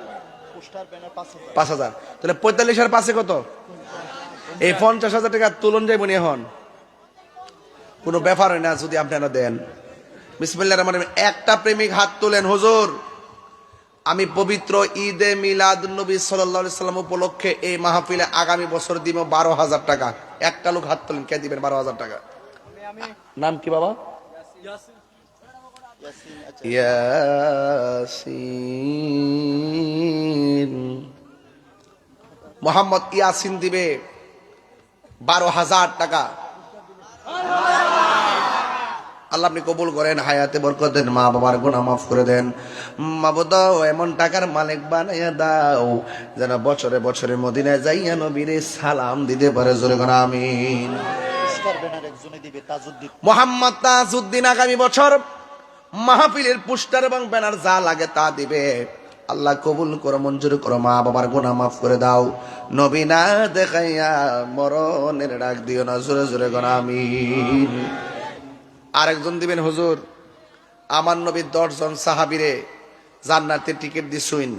5,000। তাহলে 45 আর 5-এ কত? এই 50,000 টাকা তুলন যাইব নি এখন? কোনো ব্যাপার হয় না যদি আপনারা দেন। বিসমিল্লাহির রহমানির রহিম। একটা প্রেমিক হাত তোলেন। হুজুর, আমি পবিত্র ঈদে মিলাদুন নবী সাল্লাল্লাহু আলাইহি সাল্লাম উপলক্ষে এই মাহফিলে আগামী বছর দিব 12,000 টাকা। একটা লোক হাত তোলেন, কে দিবেন 12,000 টাকা? নাম কি বাবা? ইয়াসিন। মোহাম্মদ ইয়াসিন দিবে 12,000 টাকা। আল্লাহ আপনি কবুল করেন, হায়াতে বরকত দেন, মা বাবার গুনাহ মাফ করে দেন। মাবুদ এমন টাকার মালিক বানাইয়া দাও যেন বছরে বছরে মদিনায় যাইয়া নবীরে সালাম দিতে পারে। জোরে কোন আমিন। মোহাম্মদ তাজউদ্দিন আগামী বছর মাহফিলের পোস্টার এবং ব্যানার যা লাগে তা দিবে। আল্লাহ কবুল করো, মঞ্জুর করো, মা বাবার গুনাহ মাফ করে দাও। নবী না দেখাইয়া মরণের ডাক দিও না। জোরে জোরে কোন আমিন। আরেকজন দিবেন, হুজুর আমার নবী 10 জন সাহাবীরে জান্নাতের টিকিট দিছুইন।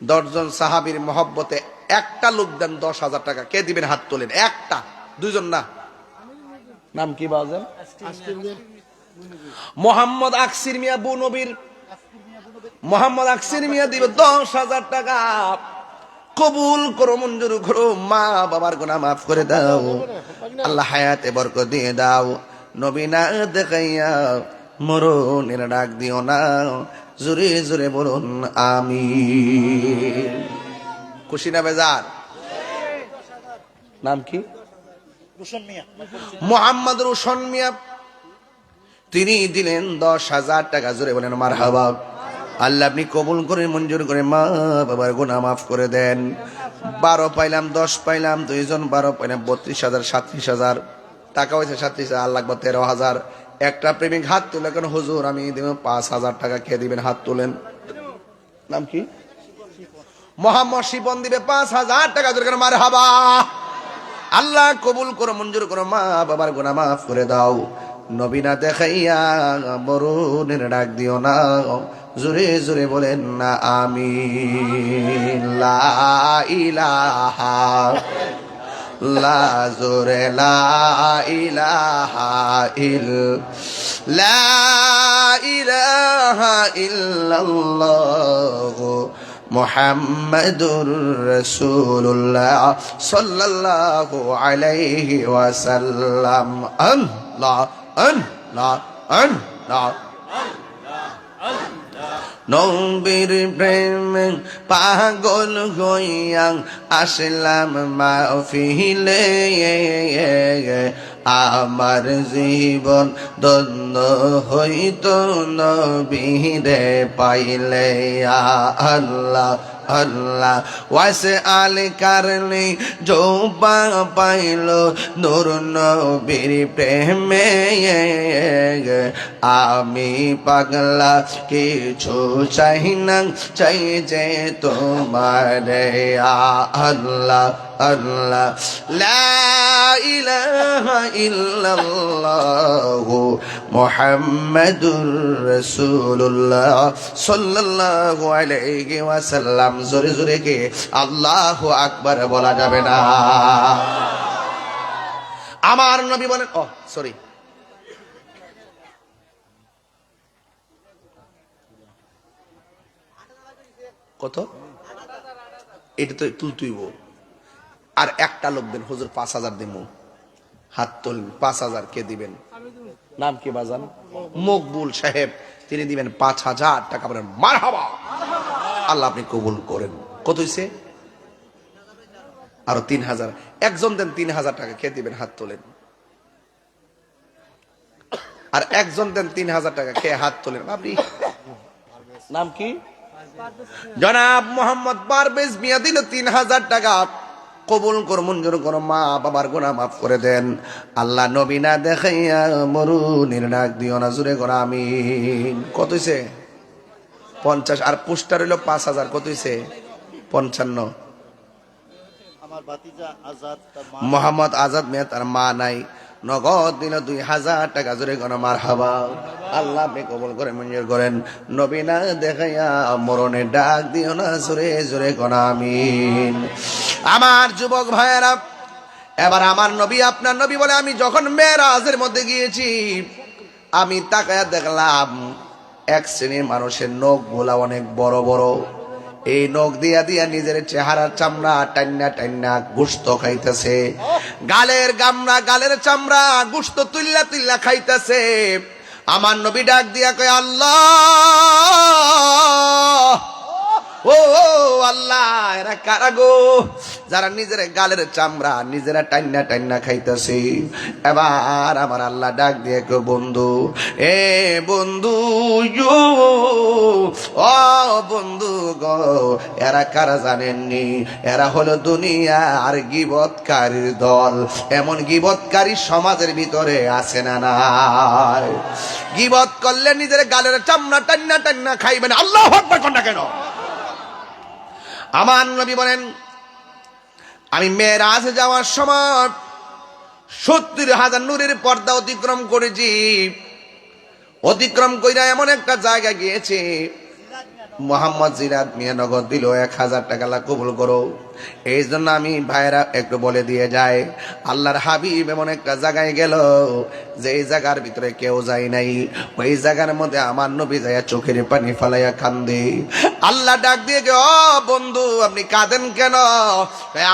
10 জন সাহাবীর মহব্বতে একটা লোক দেন 10,000 টাকা। কে দিবেন হাত তোলেন? একটা, 2 জন না। নাম কি বাজান? মোহাম্মদ আকসির মিয়া বু নবীর। মোহাম্মদ আকসির মিয়া দিবে 10,000 টাকা। কবুল করো, মঞ্জুর করো, মা বাবার গুনাহ মাফ করে দাও। আল্লাহ হায়াতে বরকত দিয়ে দাও। নবী না দেখাইয়া মরণের ডাক দিও না। জোরে জোরে বলুন আমিন। খুশি না বেজার? নাম কি? মোহাম্মদ রোশন মিয়া। তিনি দিলেন 10,000 টাকা। জোরে বলেন মারহাবা। আল্লাহ আপনি কবুল করে মঞ্জুর করে মা বাবার গুনাহ মাফ করে দেন। 12 পাইলাম, 10 পাইলাম, 2 জন 12 পাইলাম, 32,000, 37,000 টাকা হয়েছে। 37,000 আর লাগবে 13,000। একটা প্রেমিক হাত তুলে কেন? হুজুর আমি দিব 5,000 টাকা। কে দিবেন? হাত তুলেন। নাম কি? মোহাম্মদ শিপন দিবে 5,000 টাকা। জোরে কেন মারহাবা। আল্লাহ কবুল করো, মঞ্জুর করো, মা বাবার গুনাহ মাফ করে দাও। নবী না দেখাইয়া মরণের ডাক দিও না। জোরে জোরে বলেন না আমিন। লা ইলাহা লা জোরে লা ইলাহা লা ইলাহা ইল্লাল্লাহ মুহাম্মাদুর রাসূলুল্লাহ সাল্লাল্লাহু আলাইহি ওয়াসাল্লাম। আল্লাহ আল্লাহ আল্লাহ। নবীর প্রেমে পাগল হইয়া আসলাম মাহফিলে। আমার জীবন ধন্য হইত নবীরে পাইলে। আল্লাহ আল্লাহ ওয়াসে আল কারণে জোবা পাইল নূর নবীর প্রেমে। আমি পাগলা কিছু চাই না, চাই যে তোমারে। আল্লাহ আল্লাহ লা ইলাহা ইল্লাল্লাহু মুহাম্মাদুর রাসূলুল্লাহ সাল্লাল্লাহু আলাইহি ওয়াসাল্লাম। জোরে জোরে কে আল্লাহু আকবার বলা যাবে না? আমার নবী বলেন, সরি, কত? এটা তো তুলতুইব। আর একটা লোক দেন, হুজুর 5,000 দিব। হাত তোলেন। 5,000 কে দিবেন? নাম কি বাজান? মকবুল সাহেব। তিনি দিবেন 5,000 টাকা। বলেন মারহাবা। আল্লাহ আপনি কবুল করেন। কত হইছে? আরো 3,000। একজন দেন 3,000 টাকা। কে দিবেন? হাত তোলেন। আর একজন দেন 3,000 টাকা। কে? হাত তোলেন। আপনি নাম কি? জনাব মোহাম্মদ পারভেজ মিয়া দিল 3,000 টাকা। কবুল কর, মঞ্জুর করো, মা বাবার গুনাহ মাফ করে দেন। আল্লাহ নবী না দেখাইয়া মরুনির ডাক দিও না। জোরে কর আমিন। কত হইছে? 50। আর পোস্টার হইল 5,000। কত হইছে? 55। আমার ভাতিজা আজাদ, মোহাম্মদ আজাদ মিয়া, তার মা নাই। নগদ দিল 2000 টাকা। জোরে কোন মারহাবা। আল্লাহ আপনি কবুল করে মঞ্জুর করেন। নবী না দেখাইয়া মরণে ডাক দিও না, জোরে জোরে কোন আমিন। আমার যুবক ভাইয়েরা, এবার আমার নবী আপনার নবী বলে, আমি যখন মেরাজের মধ্যে গিয়েছি, আমি তাকায়া দেখলাম এক শ্রেণীর মানুষের নখ গুলা অনেক বড় বড়। এই নখ দিয়া দিয়া নিজের চেহারার চামড়া টান্না টান্না গোস্ত খাইতেছে। গালের গামড়া, গালের চামড়া গোস্ত তুল্লা তুল্লা খাইতেছে। আমার নবী ডাক দিয়া কয়, আল্লাহ, ও আল্লাহ, এরা কারা গো, যারা নিজের গালের চামড়া নিজেরা টান্না টান্না খাইতেছে। এবার আমার আল্লাহ ডাক দিয়ে কো, বন্ধু, এ বন্ধু, ও বন্ধু গো, এরা কারা জানেননি? এরা হলো দুনিয়া আর গীবতকারীর দল। এমন গীবতকারী সমাজের ভিতরে আছে না নাই? গীবত করলে নিজের গালের চামড়া টান্না টান্না খাইবেন। আল্লাহু আকবার কোন না কেন? আমার নবী বলেন, আমি মেরাজে যাওয়ার সময় 70,000 নূরের পর্দা অতিক্রম করেছি। অতিক্রম কইরা এমন একটা জায়গা গিয়েছি, মোহাম্মদ জিরাত মিয়া নগদ দিল 1000 টাকা, আল্লাহ কবুল করো। এই জন্য আমি ভাইরা একটু বলে দিয়ে যায়, আল্লাহর হাবিব এমন একটা জায়গায় গেল যে এই জায়গার ভিতরে কেউ যায় নাই। ওই জায়গার মধ্যে আমার নবী যাইয়া চোখের পানি ফালাইয়া কান্দে। আল্লাহ ডাক দিয়ে গে, ও বন্ধু, আপনি কাঁদেন কেন?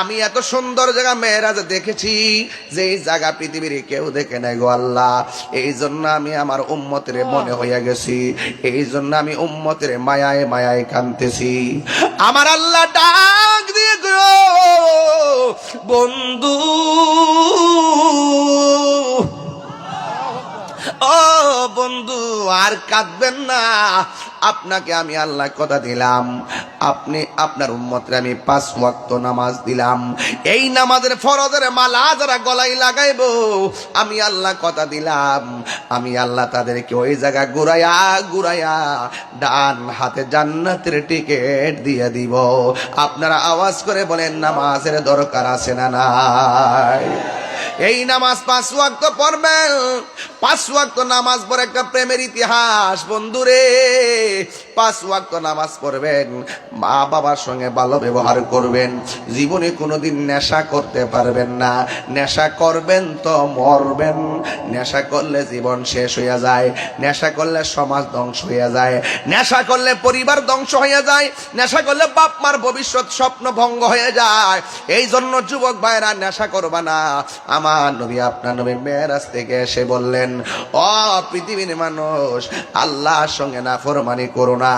আমি এত সুন্দর জায়গা মেরাজে দেখেছি যে এই জায়গা পৃথিবীর কেউ দেখে নাই গো আল্লাহ। এই জন্য আমি আমার উম্মতের মনে হইয়া গেছি, এই জন্য আমি উম্মতের মায়ায় মায়ায় কাঁদতেছি। আমার আল্লাহ ডাক দিয়ে গো, বন্ধু, ও বন্ধু, আর কাঁদবেন না। আপনাকে আমি আল্লাহ কথা দিলাম, আপনি আপনার উম্মতরে আমি 5 ওয়াক্ত নামাজ দিলাম। এই নামাজের ফরজের মালা যারা গলায় লাগাইবো, আমি আল্লাহ কথা দিলাম, আমি আল্লাহ তাদেরকে ওই জায়গা ঘুরাইয়া ঘুরাইয়া ডান হাতে জান্নাতের টিকিট দিয়ে দিব। আপনারা আওয়াজ করে বলেন, নামাজের দরকার আছে না নাই? এই নামাজ 5 ওয়াক্ত পড়বেন। 5 ওয়াক্ত নামাজ পড়ে একটা প্রেমের ইতিহাস বন্ধুরে। 5 ওয়াক্ত নামাজ পড়বেন, মা বাবার সঙ্গে ভালো ব্যবহার করবেন, জীবনে কোনোদিন নেশা করতে পারবেন না। নেশা করবেন তো মরবেন। নেশা করলে জীবন শেষ হইয়া যায়, নেশা করলে সমাজ ধ্বংস হইয়া যায়, নেশা করলে পরিবার ধ্বংস হইয়া যায়, নেশা করলে বাপ মার ভবিষ্যৎ স্বপ্ন ভঙ্গ হয়ে যায়। এই জন্য যুবক ভাইরা নেশা করবা না। আমার নবী আপনার নবী মেরাজ থেকে এসে বললেন, ও পৃথিবীর মানুষ, আল্লাহর সঙ্গে নাফরমানি করো না।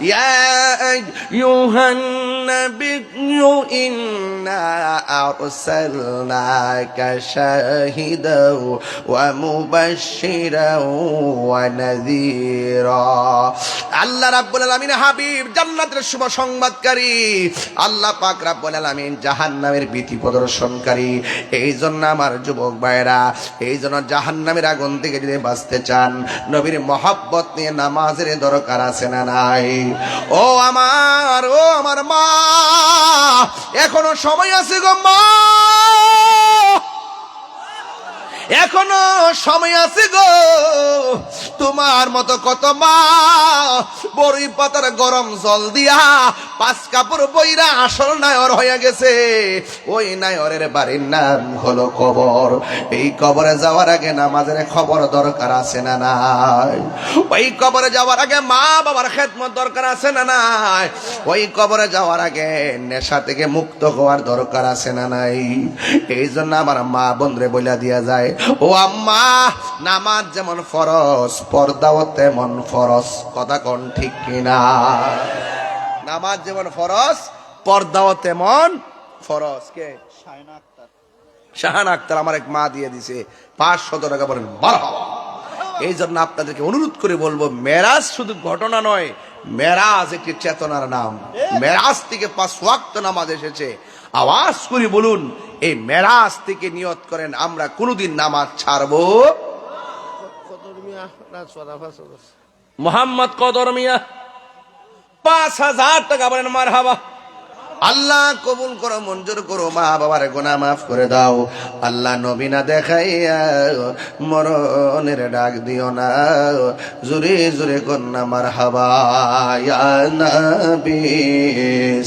ইয়া আইয়ুহান নাবিয়্যু ইন্না আরসালনাকা শাহিদাও ওয়া মুবাশশিরাও ওয়া নাযীরা। আল্লাহ রাব্বুল আলামিন হাবিব জান্নাতের শুভ সংবাদকারী, আল্লাহ পাক রাব্বুল আলামিন জাহান্নামের ভীতি প্রদর্শনকারী। এই জন্য আমার যুবক ভাইরা, এই জন্য জাহান্নামের আগুন থেকে যদি বাঁচতে চান, নবীর মহব্বত নিয়ে নামাজের দরকার আছে না নাই? ও আমার মা, এখনো সময় আছে গো মা, এখনো সময় আছে গো। তোমার মতো কত মা বড়ই পাতার গরম জল দিয়া 5 কাপড় বইরা আসল নায়র হয়ে গেছে। ওই নায়রের বাড়ির নাম হলো কবর। এই কবরে যাওয়ার আগে নামাজের খবর দরকার আছে না নাই? ওই কবরে যাওয়ার আগে মা বাবার খেদমত দরকার আছে না নাই? ওই কবরে যাওয়ার আগে নেশা থেকে মুক্ত হওয়ার দরকার আছে না নাই? এই জন্য আমার মা বোনরে বইলা দিয়া যায়, ও আম্মা, নামাজ যেমন ফরজ, পর্দাও তেমন ফরজ। কথা কোন ঠিক কিনা? নামাজ যেমন ফরজ, পর্দাও তেমন ফরজ। কে? শাহানা আক্তার আমার এক মা দিয়ে দিছে 500 টাকা। বলেন মারহাবা। এই জন্য আপনাদেরকে অনুরোধ করে বলবো, মেরাজ শুধু ঘটনা নয়, মেরাজ একটি চেতনার নাম। মেরাজ থেকে 5 ওয়াক্ত নামাজ এসেছে। আওয়াজ করে বলুন, এই মেরাজ থেকে নিয়ত করেন, আমরা কোনদিন নামাজ ছাড়বো। মোহাম্মদ কদর মিয়া 5000 টাকা। বলেন মারহাবা। আল্লাহ কবুল করো, মঞ্জুর করো, মা বাবার গুনাহ মাফ করে দাও। আল্লাহ নবী না দেখাইয়া মরণের ডাক দিও না। জোরে জোরে কন্যা মারহাবা। ইয়া নবী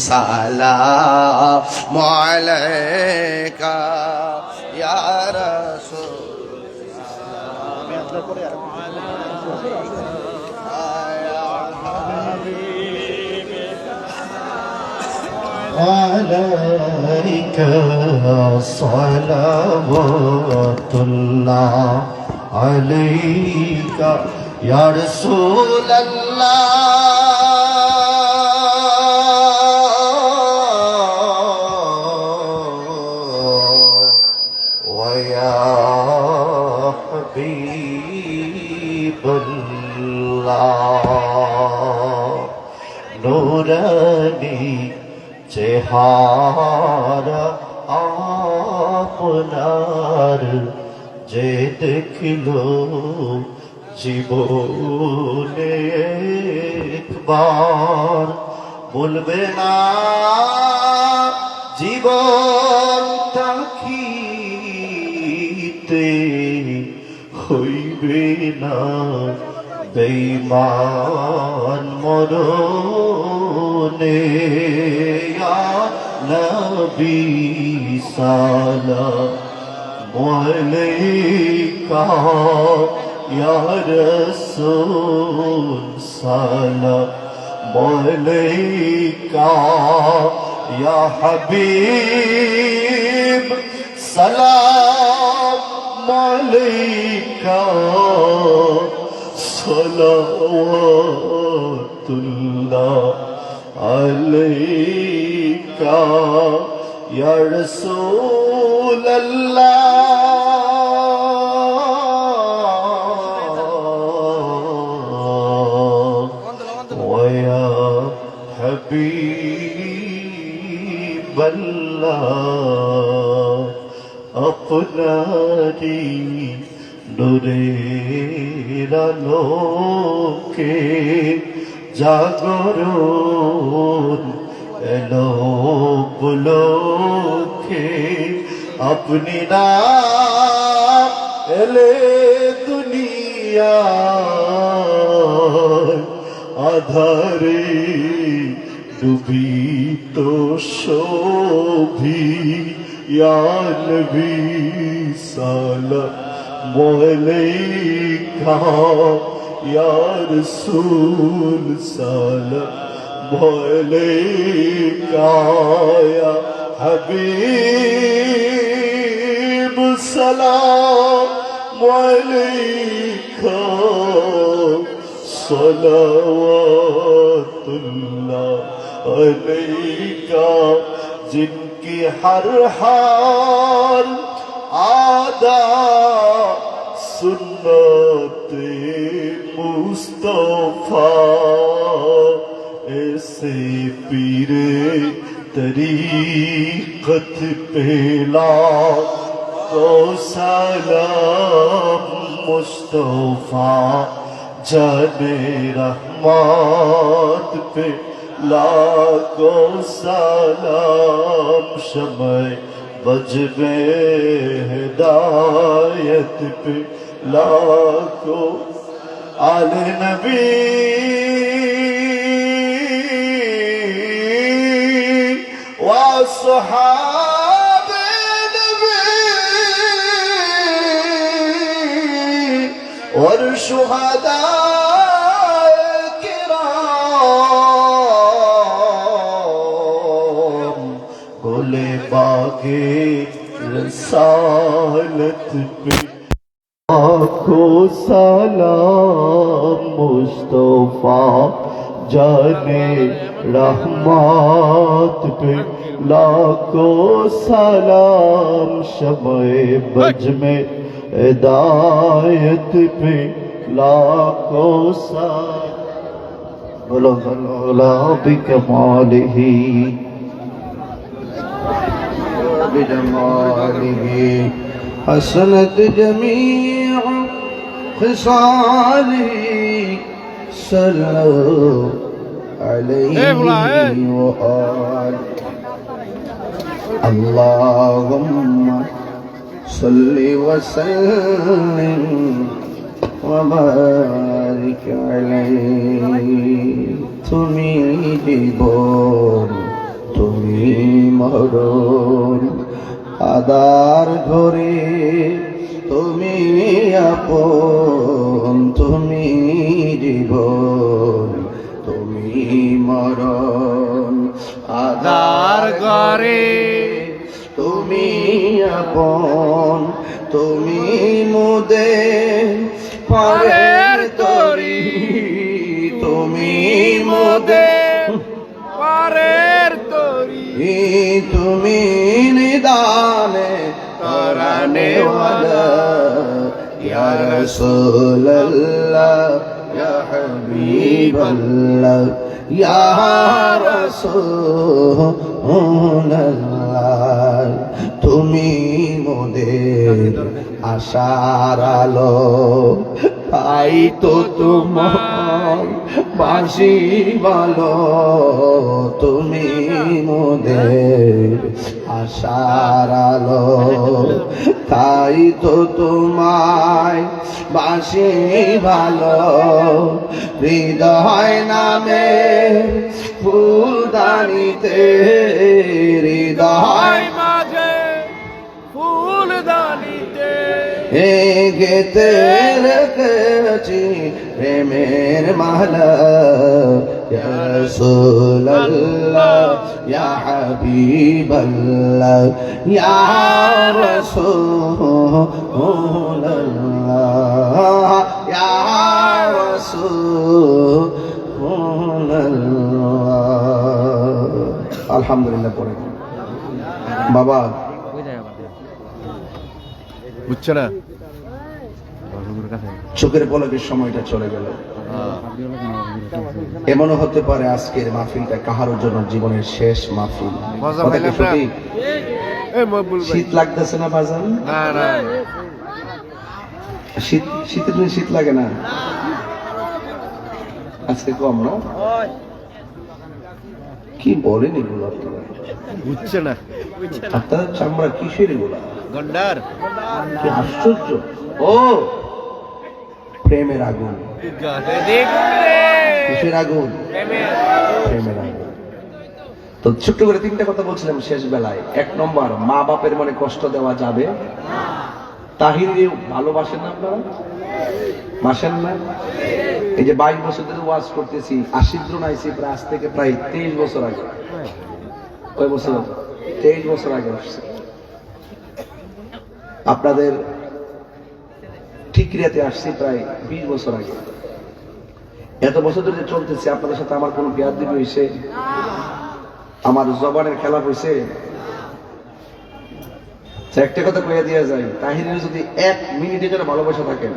সালাম আলাইকা ইয়া রাসূল। عليك صلوات الله عليك يا رسول الله ويا حبيب الله نوراني চেহারা আপনার যে দেখলো জীবনে একবার বলবে না জীবন থাকিতে হইবে না বেঈমান মরণে। ইয়া নবী সালাম আলাইকা ইয়া রাসূল সালাম আলাইকা ইয়া হাবিব সালাম আলাইকা সালাওয়াতুল্লাহ আলাইকা ইয়া রাসূলাল্লাহ ওয়া ইয়া হাবিবাল্লাহ আপনারি নূরের আলোকে জাগরণ এলো পুলকে আপনি না এলে দুনিয়া আধারে ডুবিত শোভি ইয়া নবী সালাম আলাইকা ইয়া রাসূল সালাম আলাইকা ইয়া হাবিব সালাম আলাইকা সালাওয়াতুল্লাহ আলাইকা जिनकी हर हाल आदा सुन्नते मुस्तफा ऐसे पीरे तरीक़त पेला को सलाम मुस्तफा जाने रहमत पे लाखों सलाम शम्ए बज में हिदायत पे लाखों आले नबी व सहाबे नबी और शुहदा गोले बागे रसालत पे आँखों सलाम मुस्तफा जाने रहमत पे लाखों सलाम शम्ए बज में हिदायत पे लाखों सलाम बोलो बोलो बिकमालिही بجماله حسنت جميع خصاله صلوا عليه وآله اللهم صل وسلم وبارك عليه তুমি জীবন তুমি মরণ আদার ঘরে তুমি আপন তুমি জীবন তুমি মরণ আদার ঘরে তুমি আপন তুমি মোদের পরের তরি তুমি মোদের পারের তরি তুমি নিদানে তরানে ওয়ালা ইয়া রাসূলুল্লাহ ইয়া হাবিবাল্লাহ ইয়া রাসূলুল্লাহ তুমি মোদের আশার আলো তাই তো তোমার বাঁশি ভালো তুমি মোদের আশার আলো তাই তো তোমায় বাঁশি ভালো হৃদয় নামে ফুলদানিতে হৃদয় মাঝে ফুলদানিতে গেতে রেখেছি প্রেমের মালা ইয়া রাসূলুল্লাহ ইয়া হাবিবাল্লাহ ইয়া রাসূলুল্লাহ ইয়া রাসূলুল্লাহ আলহামদুলিল্লাহ পড়ে বাবা বুঝছো না চোখের পলকের সময়টা চলে গেল এমনও হতে পারে আজকের মাহফিলটা কাহারোর জন্য জীবনের শেষ মাহফিল মজা কথা পাইলাম কি না? সঠিক? এই মকবুল ভাই শীত লাগতেছে না বাজান না না শীতের দিনে শীত লাগে না আজকে কম না কি বলেন এগুলো আপনারা বুঝছো না আপনার চামড়া কিসের এগুলা গন্ডার কি আশ্চর্য ও প্রেমের আগুন কিসের আগুন প্রেমের আগুন তো ছোট্ট করে তিনটা কথা বলছিলাম শেষ বেলায় এক নম্বর মা বাপের মনে কষ্ট দেওয়া যাবে তাহির ভালোবাসেন না আপনারা বাসেন না এই যে 22 বছর ধরে ওয়াজ করতেছি আশিদ্রণ আইসি প্রায় আজ থেকে প্রায় 23 বছর আগে কয় বছর 23 বছর আগে আসছে আপনাদের ঠিকরিয়াতে আসছি প্রায় 20 বছর আগে এত বছর ধরে চলতেছে আপনাদের সাথে আমার কোনো বেয়াদবি হয়েছে আমার জবানের খেলাপ হয়েছে একটা কথা কইয়া দিয়া যায় তাহিরের যদি 1 মিনিটের জন্য ভালোবাসা থাকেন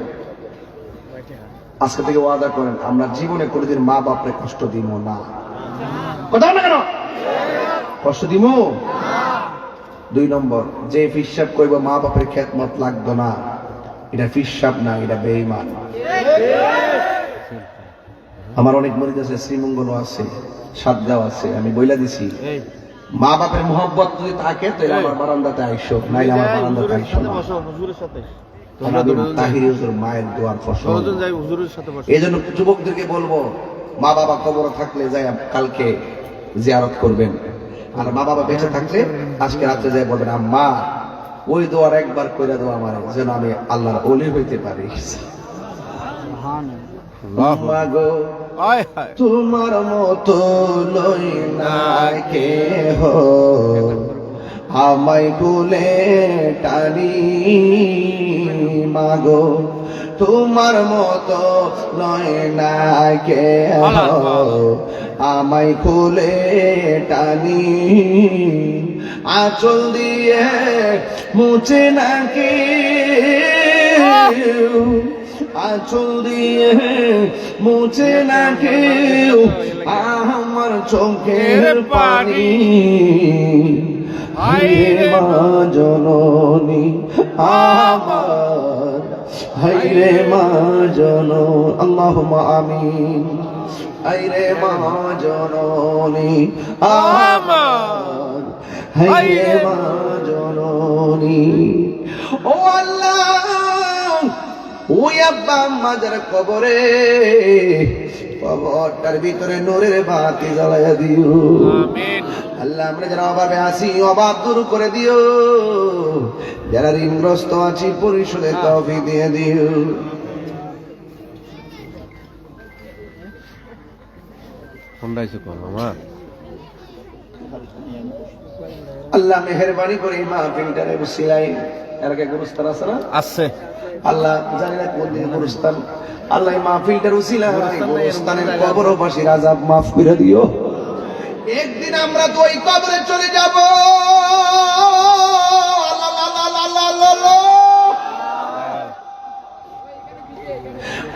আজকে থেকে ওয়াদা করেন আমরা জীবনে কোনোদিন মা বাপরে কষ্ট দিব না কথা না কেন কষ্ট দিব 2 নম্বর যে ফিসাব কইব মা বাপের খেদমত লাগতো না এটা ফিসাব না এটা বেঈমান আমার অনেক মরিদ আছে শ্রীমঙ্গলও আছে সাতগাঁও আছে আমি বইলা দিছি মা বাপের মোহব্বত যদি থাকে তাহলে আমার বারান্দাতে আইসো নাইলে আমার বারান্দাতে আইসো না হুজুরের সাথে তাহির হুজুর মায়ের দোয়ার ফসল দুজন যাই হুজুরের সাথে বসে এই জন্য যুবকদেরকে বলবো মা বাবা কবর থাকলে যাই কালকে জিয়ারত করবেন আর মা বাবা বেঁচে থাকলে আজকে রাত্রে যাই বলবেন আম্মা ওই দোয়ার একবার কইরা দাও আমার যেন আমি আল্লাহর ওলি হইতে পারি মা গো আয় হায় তোমার মতো লই না কেহ আমায় কুলে টানি মাগো তোমার মতো লয় না কেহ আমায় কুলে টানি আঁচল দিয়ে মুছে নাকি আঁচল দিয়ে মুছে না কেউ আমার চোখের পানি হায়রে মা জননী আমার হায়রে মা জননী আল্লাহুম্মা আমিন হায়রে মা জননী আমার হায় মা জননী। ও আল্লাহ, ওই আব্বা আম্মা যারা কবরে, কবরটার ভিতরে নূরের বাতি জ্বালাইয়া দিও। আল্লাহ, আমরা যারা অভাবে আছি অভাব দূর করে দিও, যারা ঋণগ্রস্ত আছি পরিশোধের তৌফিক দিয়ে দিও। আল্লাহ মেহেরবানি করে এই মাহফিলটারে বসিলাই এর আগে গুরুস্থান আছে না? আছে। আল্লাহ জানি না কোন দিন গুরুস্থান, আল্লাহ এই মাহফিলটার উসিলা গুরুস্থানের কবরবাসীর আযাব মাফ করে দিও। একদিন আমরা তো ওই কবরে চলে যাব।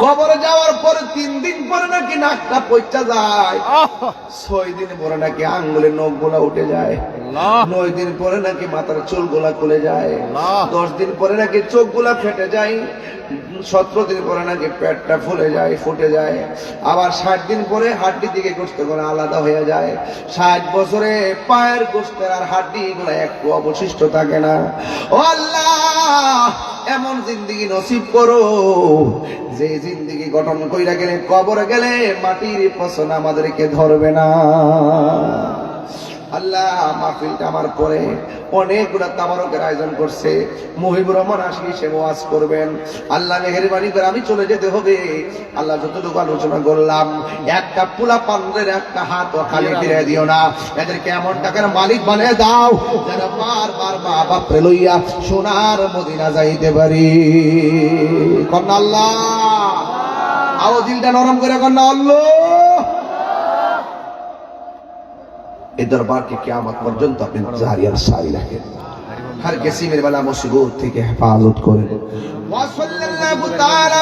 কবরে যাওয়ার পরে 3 দিন পরে নাকি নাকটা পচা যায়, 6 দিন পরে নাকি আঙ্গুলের নখগুলা উঠে যায়, 9 দিন পরে নাকি মাথার চুলগুলা খুলে যায়, 10 দিন পরে নাকি চোখগুলা ফেটে যায়, 17 দিন পরে নাকি পেটটা ফুলে যায়, ফুটে যায়, আবার 60 দিন পরে হাড্ডি থেকে গোশতগুলো আলাদা হয়ে যায়, 60 বছরে পায়ের গোশতের আর হাড্ডিগুলো একটু অবশিষ্ট থাকে না। ও আল্লাহ, এমন জিন্দেগি নসিব করো যে জিন্দেগি গঠন কইরা গেলে কবরে গেলে মাটির পছন্দ আমাদেরকে ধরবে না। আল্লাহ, মাহফিলটা আমার পরে অনেকগুলা তাবারকের আয়োজন করছে, মুহিবুর রহমান আসি সে ওয়াজ করবেন। আল্লাহ মেহেরবানি করে আমি চলে যেতে হবে। আল্লাহ, যতটুকু আলোচনা করলাম, একটা পোলা পান্ডের একটা হাত খালি ফিরে দিও না, এদেরকে এমন টাকার মালিক বানিয়ে দাও যেন বারবার মা বাপরে লইয়া সোনার মদিনা যাইতে পারি। কন্যা আল্লাহ, আও দিলটা নরম করে কন্যা আল্লাহ। এই দরবারকে কিয়ামত পর্যন্ত আপনি জারি আর সারি রাখেন, হর কিসিমের বালা মুসিবত থেকে হেফাজত করেন। ওয়া সাল্লাল্লাহু তাআলা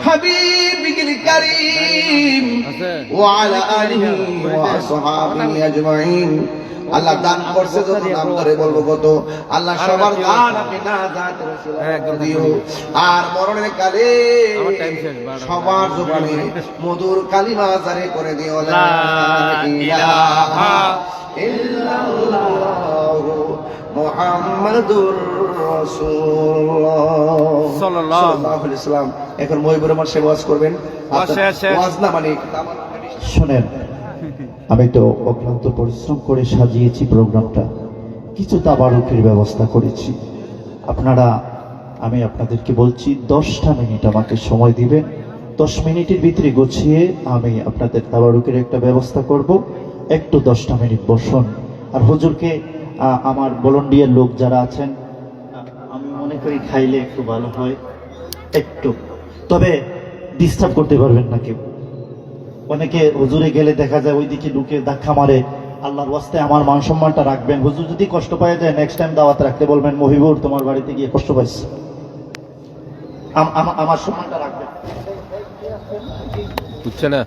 হাবিবিল কারীম ওয়া আলা আলিহি ওয়া আসহাবিহি আজমাইন। আল্লাহ দান করছে যত নাম ধরে বলবো কত। আল্লাহ সবার দান আপনি না জাত রাসূল দিও। আর মরণের কালে সবার জবানে মধুর কালিমা জারি করে দিও, লা ইলাহা ইল্লাল্লাহু মুহাম্মাদুর রাসূলুল্লাহ সাল্লাল্লাহু আলাইহি ওয়াসাল্লাম। এখন মুহিবুর রহমান সাহেব ওয়াজ করবেন। ওয়াজ না মানে শোনেন, আমি তো অক্লান্ত পরিশ্রম করে সাজিয়েছি প্রোগ্রামটা, কিছু তাবারুকের ব্যবস্থা করেছি। আমি আপনাদেরকে বলছি 10টা মিনিট আমাকে সময় দিবেন, 10 মিনিটের ভিতরে গুছিয়ে আমি আপনাদের তাবারুকের একটা ব্যবস্থা করব। একটু 10টা মিনিট বসুন। আর হুজুরকে আমার ভলান্টিয়ার লোক যারা আছেন, আমি মনে করি খাইলে একটু ভালো হয়, একটু, তবে ডিস্টার্ব করতে পারবেন না কেউ। অনেকে হুজুরে গেলে দেখা যায় ওইদিকে ঢুকে ধাক্কা মারে। আল্লাহর ওয়াস্তে আমার মান সম্মানটা রাখবেন। হুজুর যদি কষ্ট পায় যায়, নেক্সট টাইম দাওয়াত রাখতে বলবেন, মহিবুর তোমার বাড়িতে গিয়ে কষ্ট পাইছে, আমার সম্মানটা রাখবেন। বুঝছে না।